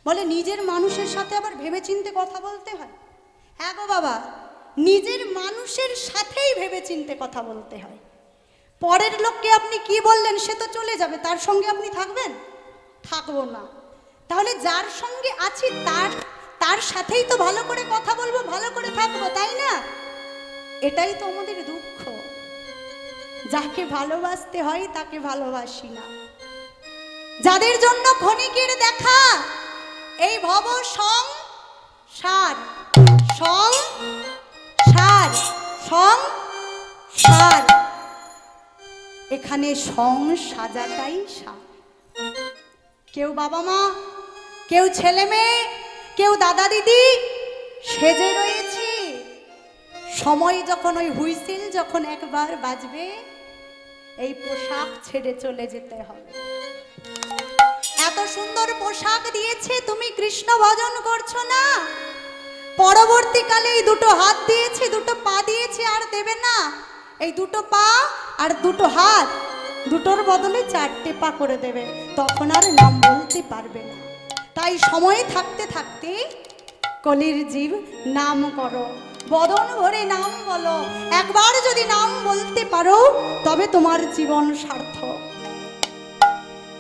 বলে নিজের মানুষের সাথে আবার ভেবেচিন্তে কথা বলতে হয়। হ্যাঁ গো বাবা, নিজের মানুষের সাথেই ভেবেচিন্তে কথা বলতে হয়। পরের লোককে আপনি কি বললেন, সে তো চলে যাবে, তার সঙ্গে আপনি থাকবেন? থাকবো না। তাহলে যার সঙ্গে আছি তার সাথেই তো ভালো করে কথা বলবো, ভালো করে থাকবো, তাই না? এটাই তো আমাদের দুঃখ, যাকে ভালোবাসতে হয় তাকে ভালোবাসি না। যাদের জন্য ক্ষণিকের দেখা, এই ভব সংসার, সংসার, সংসার, এখানে সাজাটাই সার। কেউ বাবা মা, কেউ ছেলে মেয়ে, কেউ দাদা দিদি সেজে রয়েছে। সময় যখন, ওই হুইসেল যখন একবার বাজবে, এই পোশাক ছেড়ে চলে যেতে হবে। এত সুন্দর পোশাক দিয়েছে, তুমি কৃষ্ণ ভজন করছো না, পরবর্তীকালে এই দুটো হাত দিয়েছে, দুটো পা দিয়েছে, আর দেবে না। এই দুটো পা আর দুটো হাত, দুটোর বদলে চারটে পা করে দেবে, তখন আর নাম বলতে পারবে না। তাই সময় থাকতে থাকতে কলির জীব নাম করো, বদন ভরে নাম বলো। একবার যদি নাম বলতে পারো, তবে তোমার জীবন সার্থক।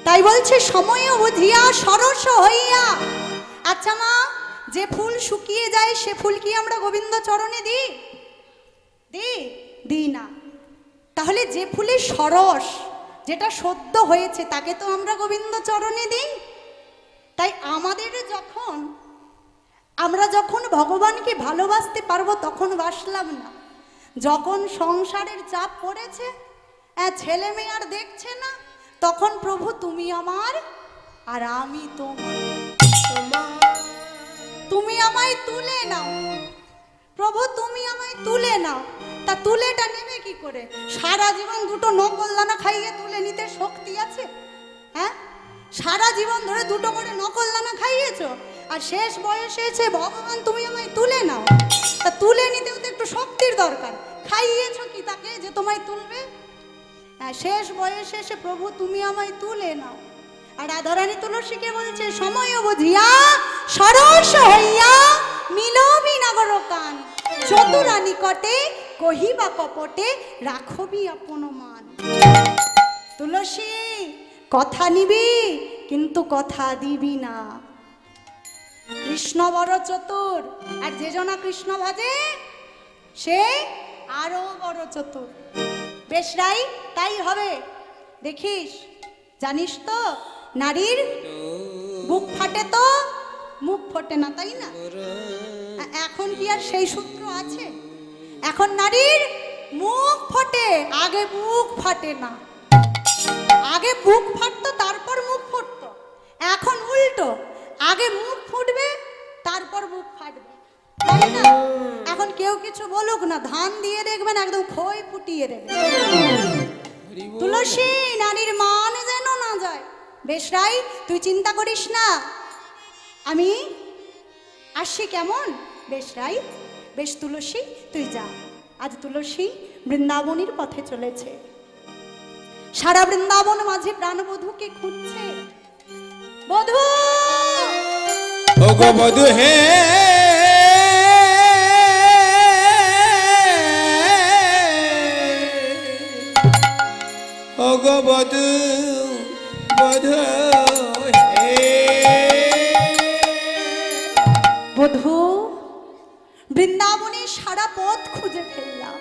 তাই বলছে সময় বুঝিয়া সরস হইয়া। আচ্ছা মা, যে ফুল শুকিয়ে যায়, সে ফুল কি আমরা গোবিন্দ চরণে দিই না? তাহলে যে ফুলের সরস, যেটা সদ্য হয়েছে, তাকে তো আমরা গোবিন্দ চরণে দিই। তাই আমরা যখন ভগবানকে ভালোবাসতে পারবো, তখন বাসলাম না। যখন সংসারের চাপ পড়েছে, ছেলে মেয়ে আর দেখছে না, তখন প্রভু তুমি আমার আর আমি তোমার, তুমি আমায় তুলে নাও প্রভু, তুমি আমায় তুলে নাও। তা তুলেটা নেবে কি করে? সারা জীবন দুটো নকল দানা খাইয়ে তুলে নিতে শক্তি আছে? হ্যাঁ, সারা জীবন ধরে দুটো করে নকল দানা খাইয়েছো, আর শেষ বয়সে এসে ভগবান তুমি আমায় তুলে নাও। তা তুলে নিতেও তো একটু শক্তির দরকার। খাইয়েছো কি তাকে যে তোমায় তুলবে? হ্যাঁ, শেষ বয়সে এসে প্রভু তুমি আমায় তুলে নাও। আর রাধারানী তুলসীকে বলছে, সময় বুঝিয়া সরস হইয়া মিলবি নাগর কান, চতুরা নিকটে কহিবা কপটে রাখবি আপন মান। তুলসী, কথা নিবি কিন্তু কথা দিবি না। কৃষ্ণ বড় চতুর, আর যে জনা কৃষ্ণ ভজে সে আরো বড় চতুর। বেশ রাই তাই হবে। দেখিস, জানিস তো নারীর বুক ফাটে তো মুখ ফোটে না, তাই না? এখন কি আর সেই সূত্র আছে? এখন নারীর মুখ ফোটে, আগে বুক ফাটে না। আগে বুক ফাটতো তারপর মুখ ফুটতো, এখন উল্টো, আগে মুখ ফুটবে তারপর বুক ফাটবে, তাই না? এখন কেউ কিছু বলুক না, ধান দিয়ে দেখবেন একদম খই ফুটিয়ে দেবে। তুলসী, নারীর মান যেন না যায়। বেশ রাই, তুই চিন্তা করিস না, আমি আসছি কেমন? বেশ রাই, বেশ তুলসী তুই যা। আজ তুলসী বৃন্দাবনীর পথে চলেছে, সারা বৃন্দাবন মাঝে প্রাণবধূকে খুঁজছে। বধূ, ও গো বধূ হে, ও গো বধূ, বধূ হে। বধূ, বৃন্দাবনে সারা পথ খুঁজে ফেললাম,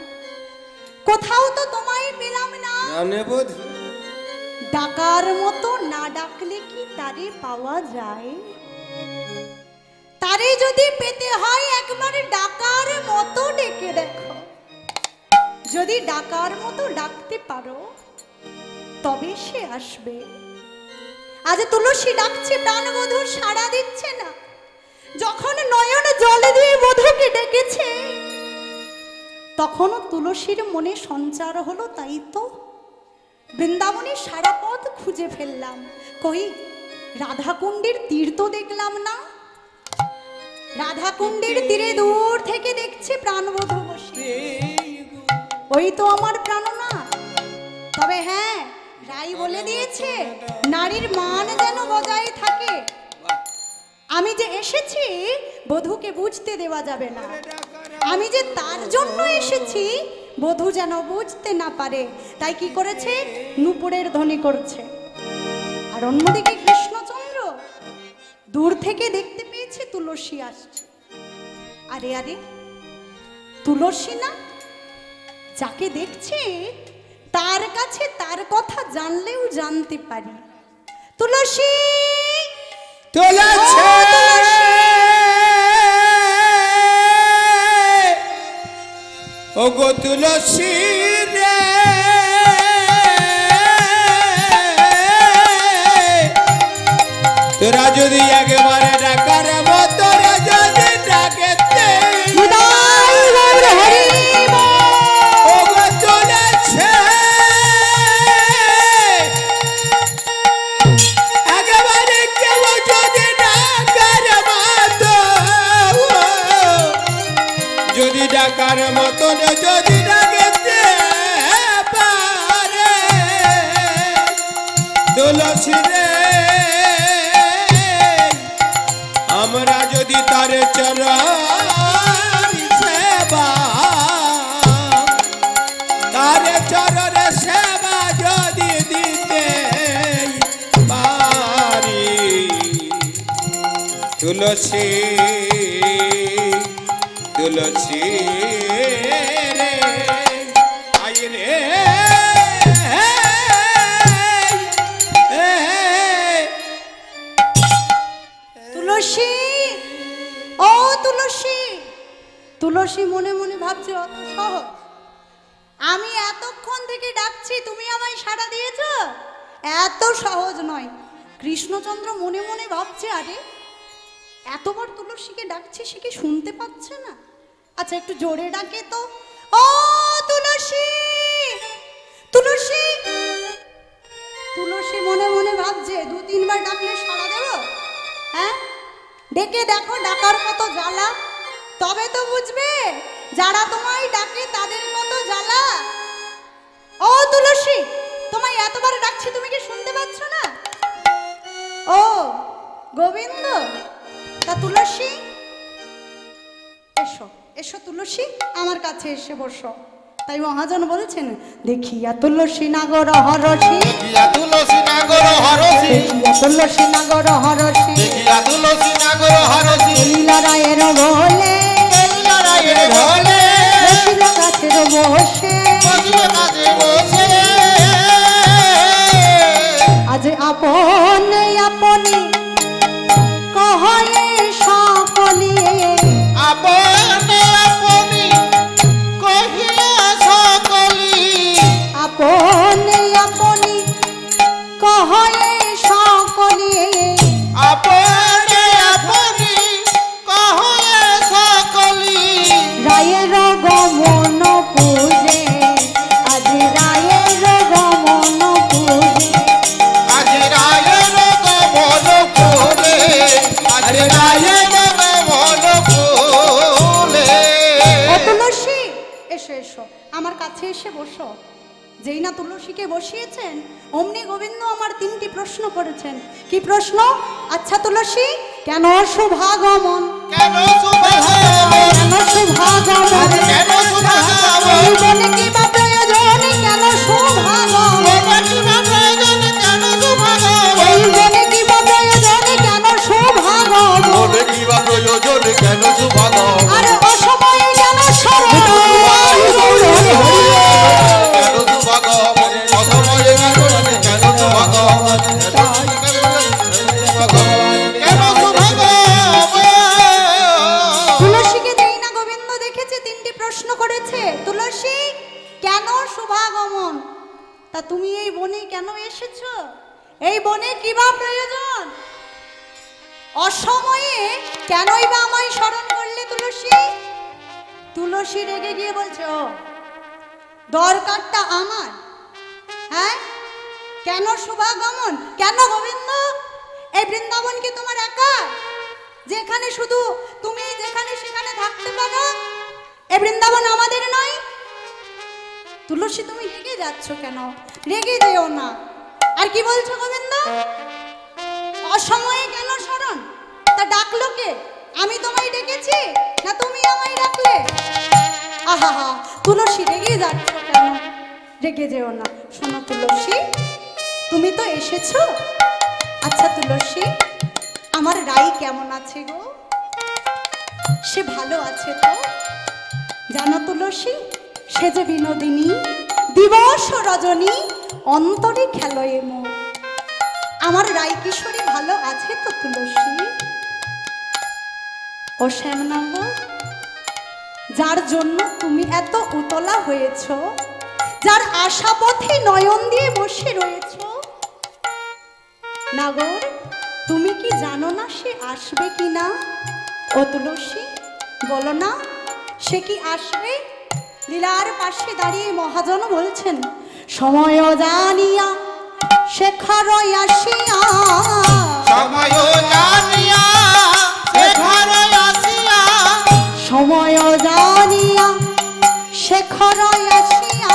কোথাও তো তোমায় পেলাম না। জানে বধূ, ডাকার মতো না ডাকলে কি তারে পাওয়া যায়? তারে যদি পেতে হয় একবার ডাকার মতো ডেকে দেখো। যদি ডাকার মতো ডাকতে পারো তবে সে আসবে। আজ তুলসী ডাকছে, প্রাণবধূ সাড়া দিচ্ছে না। যখন নয়ন জলে দিয়ে বধূকে ডেকেছে, তখনও তুলসীর মনে সঞ্চার হলো, তাই তো বৃন্দাবনের সারা পথ খুঁজে ফেললাম, কই রাধাকুণ্ডের তীর তো দেখলাম না। রাধাকুণ্ডের তীরে দূর থেকে দেখছে প্রাণবধূ বসে, ওই তো আমার প্রাণনা। তবে হ্যাঁ, রাই বলে দিয়েছে নারীর মান যেন বজায় থাকে। আমি যে এসেছি বধূকে বুঝতে দেওয়া যাবে না। আমি যে তার জন্য এসেছি বধূ যেন বুঝতে না পারে। তাই কি করেছে? নূপুরের ধ্বনি করছে। আর অন্যদিকে কৃষ্ণচন্দ্র দূর থেকে দেখতে পেয়েছে তুলসী আসছে। আরে আরে, তুলসী না, যাকে দেখছে তার কাছে তার কথা জানলেও জানতে পারি। তুলসী, তুলসী, ও গো তুলসী রে, তোরা যদি একেবারে ডাকার মতো যদি ডাকেতে, ও গো তুলসী, একেবারে কেউ যদি ডাকার মতো, যদি ডাকার মতন যদি ডাকেতে পারে, তুলসী রে, আমরা যদি তার চরণ সেবা, তার চরণ সেবা যদি দিতে পারি, তুলসী, তুলসী রে, আই রে, তুলসী, ও তুলসী। তুলসী মনে মনে ভাবছে অত সহজ? আমি এতক্ষণ থেকে ডাকছি, তুমি আমায় সাড়া দিয়েছ? এত সহজ নয়। কৃষ্ণচন্দ্র মনে মনে ভাবছে, আরে এতবার তুলসীকে ডাকছে, সে কি শুনতে পাচ্ছে না? আচ্ছা একটু জোরে ডাকে তো, ও তুলসী, তুলসী। তুলসী মনে মনে ভাবছে যে 2-3 বার ডাকলে সাড়া দেব? হ্যাঁ, ডেকে দেখো, ডাকার কত জ্বালা, তবে তো বুঝবে যারা তোমায় ডাকে তাদের কত জ্বালা। ও তুলসী, তোমায় এতবার ডাকছি, তুমি কি শুনতে পাচ্ছ না? ও গোবিন্দ, তা তুলসী এসো, এসো তুলসী, আমার কাছে এসে বসো। তাই মহাজন বলছেন, দেখিয়া তুলসী নাগর হরসি, দেখিয়া তুলসী নাগর হরসি, দেখিয়া তুলসী নাগর হরসি, দেখিয়া তুলসী নাগর হরসি, লীলা রায়ের বলে, লীলা রায়ের বলে, বসিল কাছের বসে, বসিল কাছে বসে, আজ আপনে আপনি কহয়ে সকলে, আপনে আপনি কহিয়া সকলি, আপনে আপনি কহয়ে সকলে, আপনে আপনি কহিয়া সকলি, রায়ের গমন পূজে, আজ রায়ের গমন পূজে, আজ রায়ের গমন ফুলে, আজ রায়ের গমন ফুলে। ও তুলসী, এসো এসো, আমার কাছে এসে বসো। যেই না তুলসীকে বসিয়েছেন, অমনি গোবিন্দ আমার 3টি প্রশ্ন করেছেন। কি প্রশ্ন? আচ্ছা তুলসী, কেন শুভাগমন, কেন শুভাগমন, কেন শুভাগমন, কেন শুভাগমন, এই বনে কি বা প্রয়োজন, কেন শুভাগমন, বনে কি বা প্রয়োজন, কেন শুভাগমন, এই বনে কি বা প্রয়োজন, কেন শুভাগমন, বনে কি বা প্রয়োজন, কেন শুভাগমন, আর অসময়ে কেন শরণ, কেন শুভাগমন, অসময়ে কেন শুভাগমন, কেন শুভাগমন। তুলসীকে যেই না গোবিন্দ দেখেছে, 3টি প্রশ্ন করেছে। তুলসী, কেন শুভাগমন, তা তুমি এই বনে কেন এসেছো, এই বনে কি বা প্রয়োজন, অসময়ে কেনই বা আমায় স্মরণ করলে তুলসী? তুলসী রেগে গিয়ে বলছে, ও দরকারটা আমার, হ্যাঁ, কেন শুভাগমন, কেন গোবিন্দ, এই বৃন্দাবন কি তোমার একা, যেখানে শুধু তুমি যেখানে সেখানে থাকতে পারো? এই বৃন্দাবন আমাদের নয়? তুলসী, তুমি রেগে যাচ্ছ কেন? রেগে যেও না। আর কি বলছো গোবিন্দ? অসময়ে কেন স্মরণ, তা ডাকলো কে? আমি তোমায় ডেকেছি না তুমি আমায় ডাকলে? আহা হা, তুলসী রেগে যাচ্ছ কেন? রেগে যেও না। শোনো তুলসী, তুমি তো এসেছো। আচ্ছা তুলসী, আমার রাই কেমন আছে গো? সে ভালো আছে তো? জানো তুলসী, সে যে বিনোদিনী, দিবস রজনী অন্তরে খেলয়ে মো। আমার রাই কিশোরী ভালো আছে তো তুলসী? ও শ্যামনব, যার জন্য তুমি এত উতলা হয়েছ, যার আশা পথে নয়ন দিয়ে বসে রয়েছ, নাগর, তুমি কি জানো না সে আসবে কি না? ও তুলসী, বলো না, সে কি আসবে? লীলার পাশে দাঁড়িয়ে মহাজন বলছেন, সময় জানিয়া শেখর আসিয়া, সময় জানিয়া শেখর আসিয়া, সময় জানিয়া শেখর আসিয়া,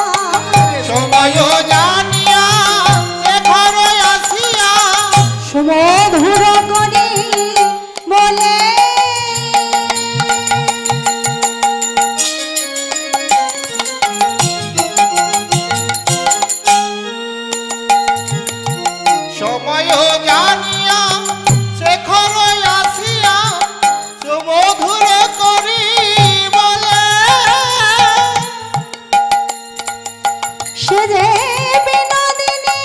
সময় জানিয়া শেখর আসিয়া, সুমধুর করি বলে, সময় জানিয়া শেখর আসিয়া, সুমধুর করি বলে, সে যে বিনোদিনী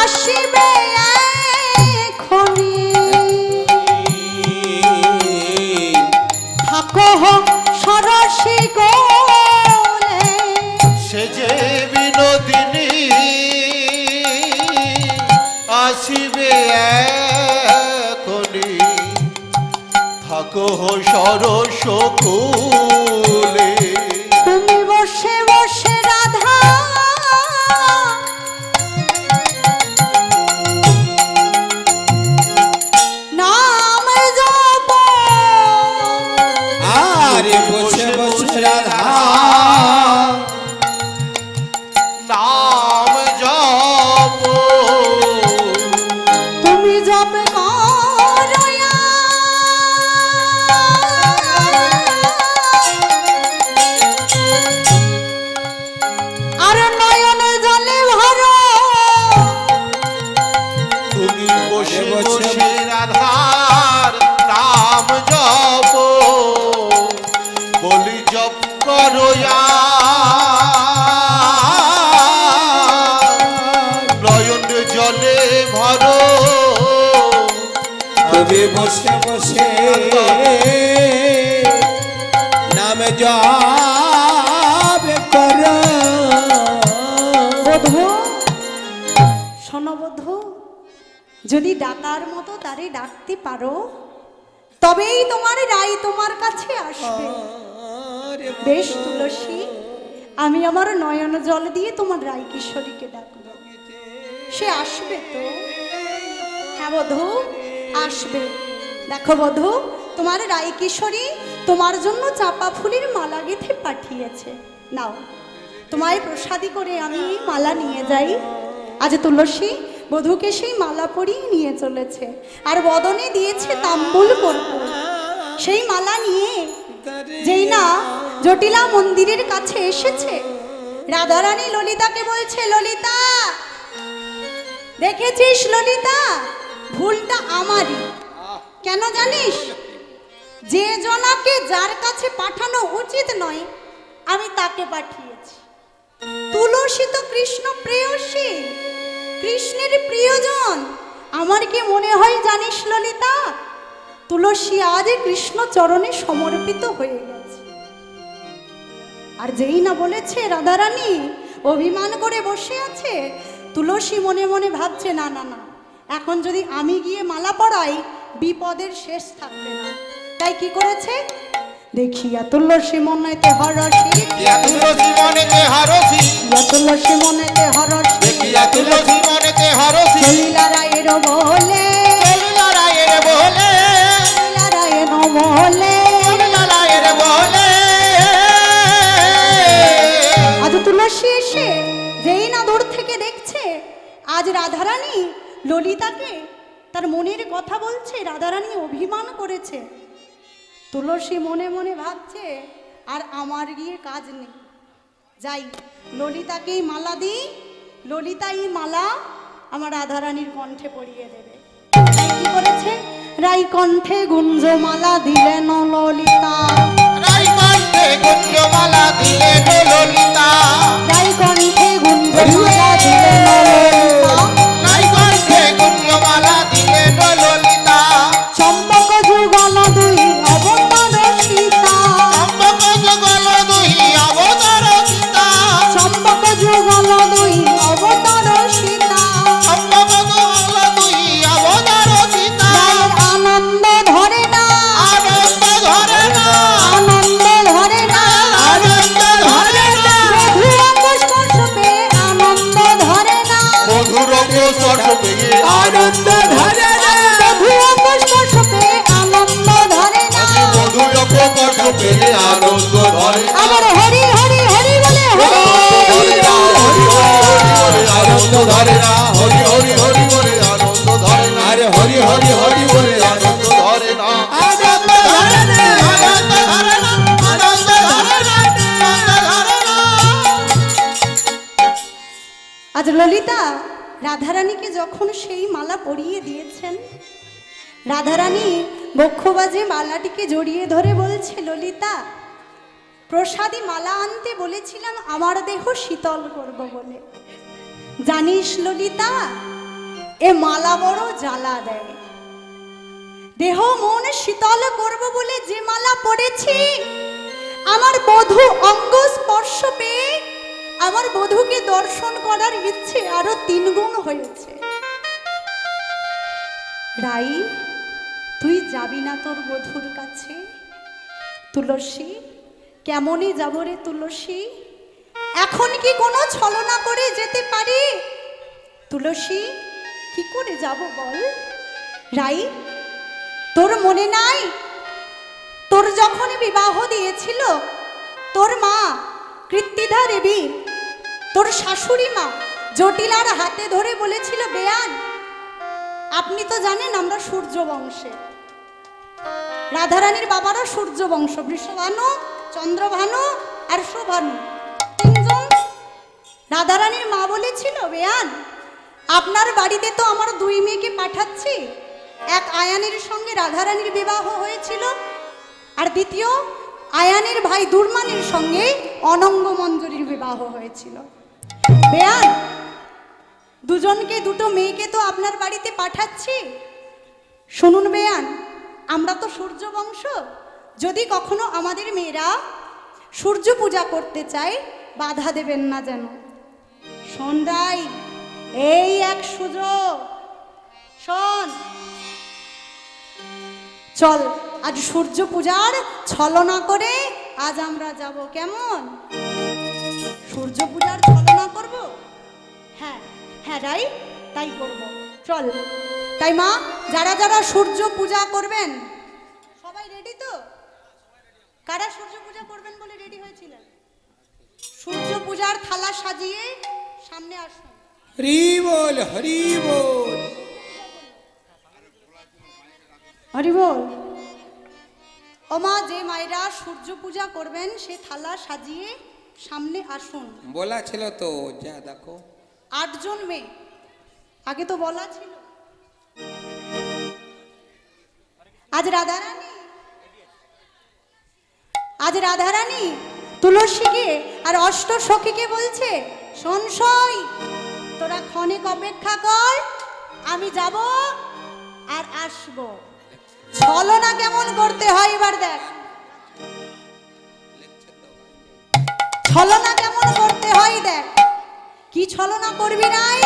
আসিবে এখনি, থাকো সরসী গোলে, সে যে বিনোদিনী আসিবে এখনি, থাকো সরস কোলে, তুমি আরে বসে বসে রাধা নাম জপ তুমি জপ করয়া আর নয়ন জলে ভরো তুমি বসে বসে রাধার নাম জপ বলি জপ করো নয়ন জলে ভরো তুমি বসে বসে নাম জপ করো বধূ শোনো বধূ, যদি ডাকার মতো তারে ডাকতে পারো তবেই তোমার রাই তোমার কাছে আসবে। বেশ তুলসী, আমি আমার নয়ন জল দিয়ে তোমার রাই কিশোরীকে ডাকবো, সে আসবে তো? হ্যাঁ বধূ, আসবে। দেখো বধূ, তোমার রাই কিশোরী তোমার জন্য চাপা ফুলের মালা গেঁথে পাঠিয়েছে। নাও, তোমায় প্রসাদী করে আমি এই মালা নিয়ে যাই। আজ তুলসী বধূকে সেই মালা পরিয়ে নিয়ে চলেছে, আর বদনে দিয়েছে তাম্বুল কর্পূর। সেই মালা নিয়ে যেই না জটিলা মন্দিরের কাছে এসেছে, রাধারানী ললিতাকে বলছে, ললিতা দেখেছিস ললিতা, ভুলটা আমারই। কেন জানিস? যে জনাকে যার কাছে পাঠানো উচিত নয় আমি তাকে পাঠিয়েছি। তুলসী তো কৃষ্ণ প্রেয়সী, কৃষ্ণের প্রিয়জন। আমার কি মনে হয় জানিস ললিতা, তুলসী আজ কৃষ্ণ চরণে সমর্পিত হয়ে গেছে। আর যেই না বলেছে রাধারানী অভিমান করে বসে আছে, তুলসী মনে মনে ভাবছে না না না, এখন যদি আমি গিয়ে মালা পরাই বিপদের শেষ থাকবে না। তাই কি করেছে? দেখিয়া তুলসী মনেতে হরসি, তুলসী মনেতে হরসি, তুলসী মনেতে হরসি, দেখিয়া তুলসী মনেতে হরসি, চলিলা রায়ের বলে, চলিলা রায়ের বলে, চলিলা রায়ের বলে, চলিলা রায়ের বলে। আজ তুলসী এসে যেই না দূর থেকে দেখছে আজ রাধারানী ললিতাকে তার মনের কথা বলছে, রাধারানী অভিমান করেছে। তুলসী মনে মনে ভাবছে আর আমার গিয়ে কাজ নেই, যাই ললিতাকেই মালা দিই, ললিতা এই মালা আমার রাধারানীর কণ্ঠে পরিয়ে দেবে। তাই কি করেছে? রাই কণ্ঠে গুঞ্জমালা দিলেন ললিতা, রাই কণ্ঠে গুঞ্জমালা দিলেন ললিতা, রাই কণ্ঠে গুঞ্জমালা দিলেন ললিতা, রাই কণ্ঠে গুঞ্জমালা দিলেন ললিতা। চম্পক যুগল দুই অবতার সীতা, চম্পক যুগল দুই অবতার সীতা, চম্পক যুগল দুই অবতার সীতা, চম্পক যুগল দুই অবতার সীতা। রায়ের আনন্দ ধরে না, আনন্দ ধরে না, আনন্দ ধরে না, আনন্দ ধরে না, মধু অঙ্গ স্পর্শ পেয়ে আনন্দ ধরে না, মধুর স্পর্শ পেয়ে আনন্দ ধরে না, মধু অঙ্গ স্পর্শ পেয়ে আনন্দ ধরে না। মধুর স্পর্শ পেয়ে আনন্দ ধরে না। আমার হরি হরি হরি বলে হরি আনন্দ ধরে না, হরি হরি হরি বলে আনন্দ ধরে না। আরে হরি হরি হরি বলে আনন্দ ধরে না, আনন্দ ধরে না, আনন্দ ধরে না, আনন্দ ধরে না, আনন্দ ধরে না। আজ ললিতা রাধারানীকে যখন সেই মালা পরিয়ে দিয়েছেন, রাধারানী বক্ষবাজে মালাটিকে জড়িয়ে ধরে বলছে, ললিতা প্রসাদী মালা আনতে বলেছিলাম আমার দেহ শীতল করব বলে, জানিস ললিতা এ মালা বড় জ্বালা দেয়। দেহ মন শীতল করব বলে যে মালা পরেছি, আমার বধূ অঙ্গ স্পর্শ পেয়ে আমার বধূকে দর্শন করার ইচ্ছে আরো 3 গুণ হয়েছে। রাই তুই যাবি না তোর বধূর কাছে? তুলসী কেমনই যাব রে তুলসী, এখন কি কোনো ছলনা করে যেতে পারি? তুলসী কি করে যাব বল? রাই তোর মনে নাই, তোর তোর যখনই বিবাহ দিয়েছিল তোর মা কৃত্তিধা দেবী তোর শাশুড়ি মা জটিলার হাতে ধরে বলেছিল, বেয়ান আপনি তো জানেন আমরা সূর্য বংশে, রাধারানীর বাবারা সূর্য বংশ, বৃষভানু, চন্দ্রভানু আর শোভানু তিনজন। রাধারানীর মা বলেছিল, বেয়ান আপনার বাড়িতে তো আমার দুই মেয়েকে পাঠাচ্ছি, এক আয়ানের সঙ্গে রাধারানীর বিবাহ হয়েছিল আর দ্বিতীয় আয়ানের ভাই দুর্মানের সঙ্গে অনঙ্গ মঞ্জুরির বিবাহ হয়েছিল। বেয়ান দুজনকে দুটো মেয়েকে তো আপনার বাড়িতে পাঠাচ্ছি, শুনুন বেয়ান আমরা তো সূর্য বংশ, যদি কখনো আমাদের মেয়েরা সূর্য পূজা করতে চায় বাধা দেবেন না যেন। শোন রাই, এই এক সুযোগ, শোন চল আজ সূর্য পূজার ছলনা করে আজ আমরা যাব, কেমন? সূর্য পূজার ছলনা করব? হ্যাঁ হ্যাঁ রাই, তাই করব, চল। তাই মা যারা যারা সূর্য পূজা করবেন সবাই রেডি তো? কারা সূর্য পূজা করবেন বলে রেডি হয়েছিলেন? সূর্য পূজার থালা সাজিয়ে সামনে আসুন। হরি বল, হরি বল, হরি বল। ও মা, যে মায়েরা সূর্য পূজা করবেন সে থালা সাজিয়ে সামনে আসুন। বলা ছিল তো, যা দেখো 8 জন মেয়ে, আগে তো বলা ছিল। আজ রাধারানী তুলসীকে আর অষ্ট সখীকে বলছে, শোন সই তোরা ক্ষণিক অপেক্ষা কর, আমি যাব আর আসব। ছলনা কেমন করতে হয় এবার দেখ, ছলনা কেমন করতে হয় দেখ। কি ছলনা করবি নাই?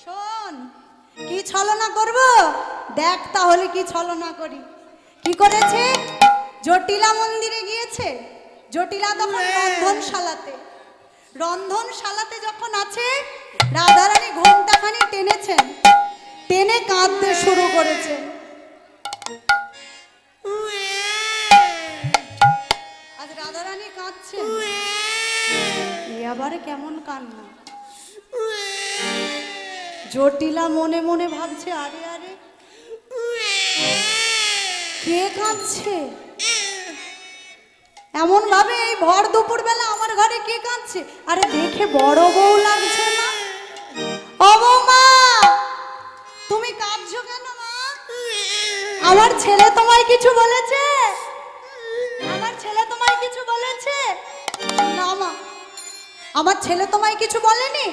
শোন কি ছলনা করব দেখ, তাহলে কি ছলনা করি। কি করেছে? জটিলা মন্দিরে গিয়েছে। জটিলা তখন রন্ধনশালাতে যখন আছে, রাধারানী ঘোমটাখানি টেনেছেন, টেনে কাঁদতে শুরু করেছে। আজ রাধারানী কাঁদছে, আবার কেমন কান্না। জটিলা মনে মনে ভাবছে, আরে আরে কে কাঁদছে এমন ভাবে? এই ভর দুপুর বেলা আমার ঘরে কে কাঁদছে? আরে দেখে বড় বউ লাগছে না? ও বৌমা, তুমি কাঁদছো কেন মা? আমার ছেলে তোমায় কিছু বলেছে? আমার ছেলে তোমায় কিছু বলেছে? না মা, আমার ছেলে তোমায় কিছু বলেনি,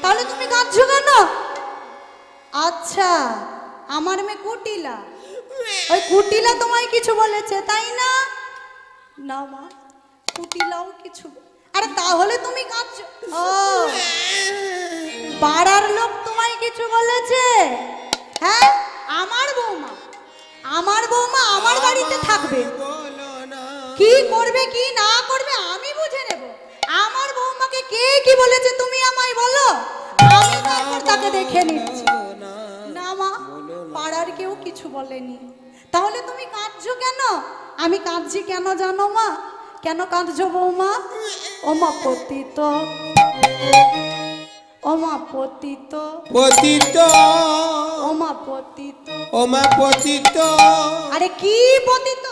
তাহলে তুমি কাঁদছো কেন? আচ্ছা, আমার মেয়ে কুটিলা, ওই কুটিলা তোমায় কিছু বলেছে তাই না? না মা, কুটিলাও কিছু। আরে তাহলে তুমি কাঁদছো? ও, পাড়ার লোক তোমায় কিছু বলেছে? হ্যাঁ, আমার বৌমা আমার বাড়িতে থাকবে, কি করবে কি না করবে আমি বুঝে নেব। আমার বৌমাকে কে কি বলেছে তুমি আমায় বলো, আমি তারপর তাকে দেখে নিচ্ছি। না মা, পাড়ার কেউ কিছু বলেনি। তাহলে তুমি কাঁদছো কেন? আমি কাঁদছি কেন জানো মা? কেন কাঁদছো বৌমা? ও মা পতিত, ও মা পতিত, পতিত, ও মা পতিত, ও মা পতিত। আরে কি পতিত,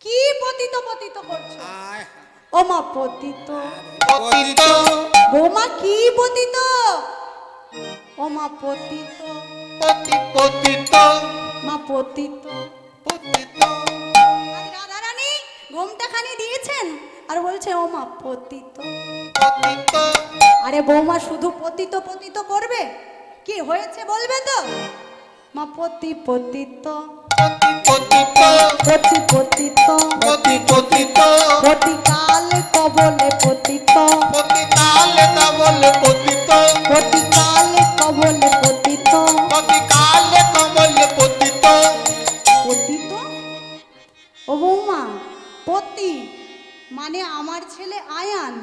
কি পতিত পতিত করছো? ও মা পতিত, পতিত, বৌমা কি পতিত? ও মা পতিত, পতিত, মা পতিত। পতিত, আজ রাধারানী ঘোমটাখানি দিয়েছেন আর বলছে ও মা পতিত। পতিত, আরে বৌমা শুধু পতিত পতিত করবে? কি হয়েছে বলবে তো? মা পতি পতিত, পতিত, পতি পতিত, পতিত, পতি কালে কবলে পতিত, পতিকালে কবলে পতিত, পতি কালে কবলে পতিত, পতিকালে কবলে পতিত। পতিত। ও বৌমা, পতি মানে আমার ছেলে আয়ান।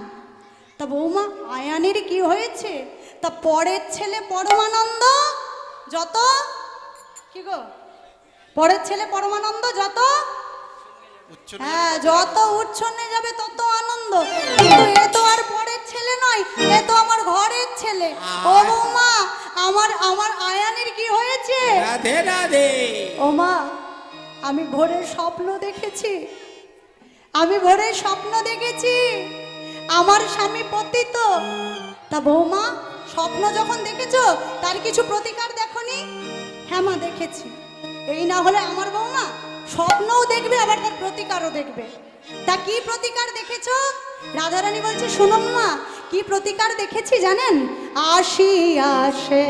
তা বৌমা, আয়ানের কি হয়েছে? তা পরের ছেলে পরমানন্দ যত, কি গো, পরের ছেলে পরমানন্দ যত হ্যাঁ, যত উচ্ছন্নে যাবে তত আনন্দ। কিন্তু এ তো আর পরের ছেলে নয়, এ তো আমার ঘরের ছেলে। ও বৌমা, আমার আমার আয়ানের কি হয়েছে? রাধে রাধে। ও মা, আমি ভোরের স্বপ্ন দেখেছি, আমি ভোরের স্বপ্ন দেখেছি আমার স্বামী পতিত। তা বৌমা, স্বপ্ন যখন দেখেছো তার কিছু প্রতিকার দেখনি? হ্যাঁ মা, দেখেছি। এই না হলে আমার বৌমা স্বপ্নও দেখবে আবার তার প্রতিকারও দেখবে। তা কি প্রতিকার দেখেছো? রাধারানী বলছে, শুনুন মা, কি প্রতিকার দেখেছি জানেন? আসি আসে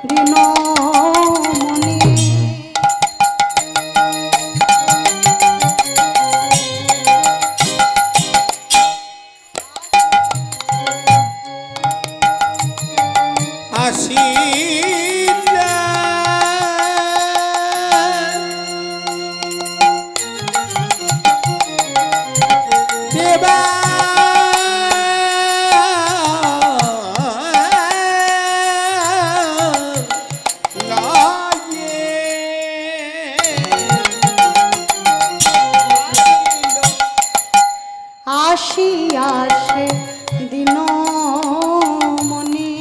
দিনমণি, আসি আসে দিনমণি,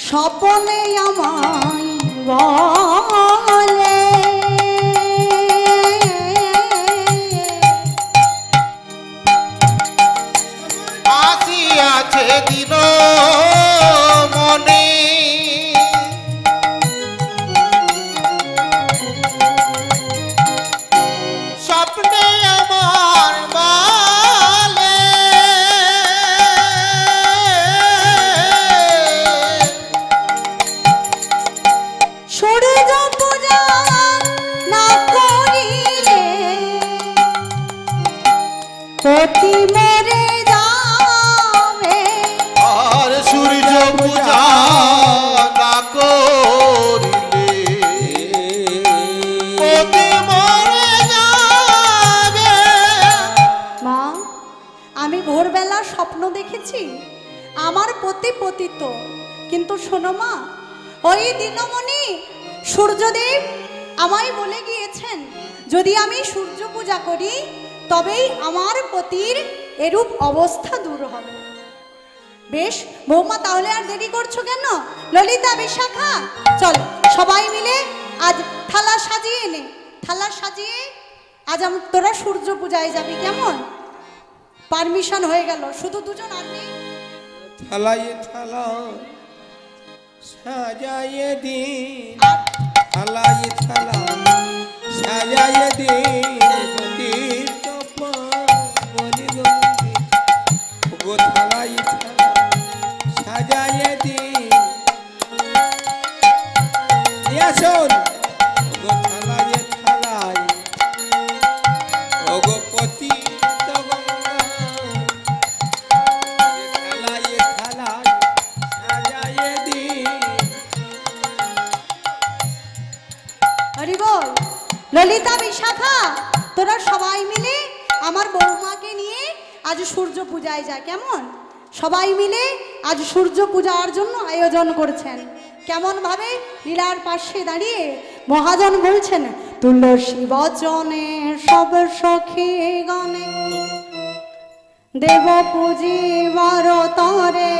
স্বপনে আমায় বলে, আসিয়াছে দিন মনে, স্বপ্নে আমার বলে, সূর্য পূজা না করিলে পতি মরে যাবে, আর সূর্য পূজা না করিলে পতি মরে যাবে। মা, আমি ভোরবেলা স্বপ্ন দেখেছি আমার পতি পতিত। কিন্তু শোনো মা, ওই দিনমণি সূর্যদেব আমায় বলে গিয়েছেন যদি আমি সূর্য পূজা করি তবেই আমার পতির এরূপ অবস্থা দূর হবে। বেশ বৌমা, তাহলে আর দেরি করছো কেন? ললিতা, বিশাখা, চল সবাই মিলে আজ থালা সাজিয়ে নে। থালা সাজিয়ে আজ তোরা সূর্য পূজায় যাবি, কেমন? পারমিশন হয়ে গেল, শুধু দুজন আর নেই। থালায় থালা সাজায়ে দিন, থালায় থালা সাজায়ে দিন, তীর্থ বলি গো, থালায় থালা সাজায়ে দিন, শোন গো, থালায় থালায় ও গো পতিত গঙ্গা, থালায় থালায় সাজায়ে দিন। হরি বল। ললিতা, বিশাখা, তোরা সবাই মিলে আমার বৌমাকে নিয়ে আজ সূর্য পূজায় যায়, কেমন? সবাই মিলে আজ সূর্য পূজার জন্য আয়োজন করছেন। কেমন ভাবে? লীলার পাশে দাঁড়িয়ে মহাজন বলছেন, তুলসী বচনে সব সখী গণে দেব পুজিবার তরে,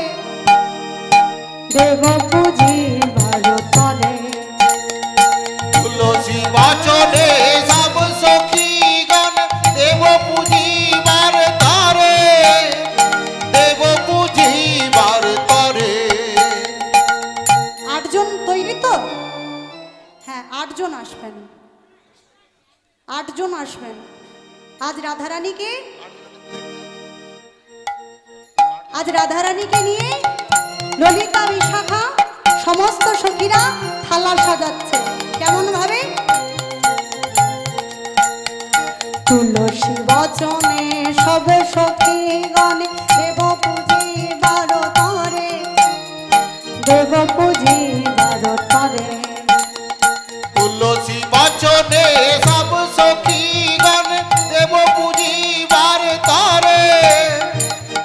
দেব পুজিবার তরে, তুলসী বচনে সব সখীগণ দেব পুজিবার তরে, দেব পুজিবার তরে। 8 জন তৈরি তো? হ্যাঁ, 8 জন আসবেন, 8 জন আসবেন। আজ রাধারানীকে নিয়ে ললিতা, বিশাখা সমস্ত সখীরা থালা সাজাচ্ছে। কেমন ভাবে? তুলসী বচনে সব সখী গণে দেব পুজিবার তরে, দেব পুজিবার তরে, তুলসী বচনে সব সখীগণ দেব পুজিবার তরে,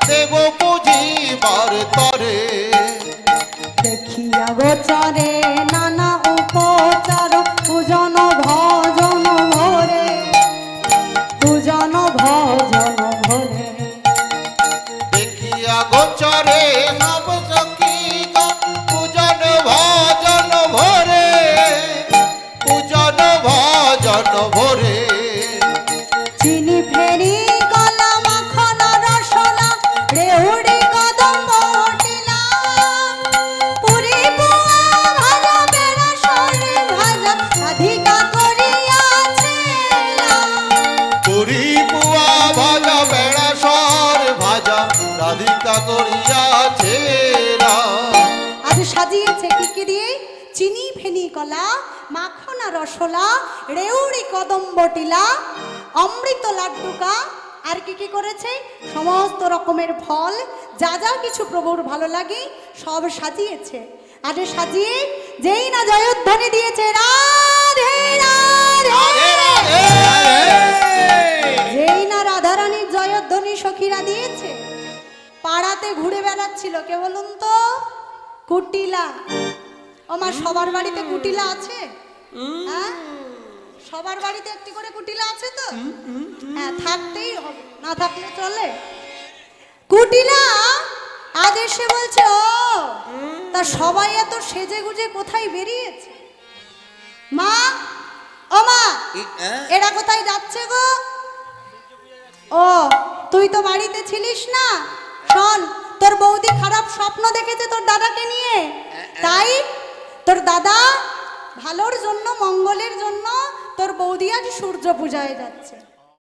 দেব পুজিবার তরে। দেখিয়া গোচরে নানা সাজিয়েছে কি কি দিয়ে? চিনি ফেনি কলা, মাখন আর রসলা, রেউড়ি কদম্ব টিলা, অমৃত লাড্ডুকা, আর কি কি করেছে? সমস্ত রকমের ফল, যা যা কিছু প্রভুর ভালো লাগে সব সাজিয়েছে। আর সাজিয়ে যেই না জয়ধ্বনি দিয়েছে রাধে রাধে, যেই না রাধারানীর জয়ধ্বনি সখীরা দিয়েছে, পাড়াতে ঘুরে বেড়াচ্ছিল কে বলুন তো? কুটিলা। ও মা, সবার বাড়িতে কুটিলা আছে? হ্যাঁ, সবার বাড়িতে একটি করে কুটিলা আছে তো? হ্যাঁ, থাকতেই হবে, না থাকলে চলে? কুটিলা আজ এসে বলছে, ও তা সবাই এত সেজে গুজে কোথায় বেরিয়েছে? মা, ও মা, এরা কোথায় যাচ্ছে গো? ও, তুই তো বাড়িতে ছিলিস না। শোন, তোর বৌদি খারাপ স্বপ্ন দেখেছে তোর দাদাকে নিয়ে, তাই তোর দাদা ভালোর জন্য, মঙ্গলের জন্য তোর বৌদি আজ সূর্য পূজায় যাচ্ছে।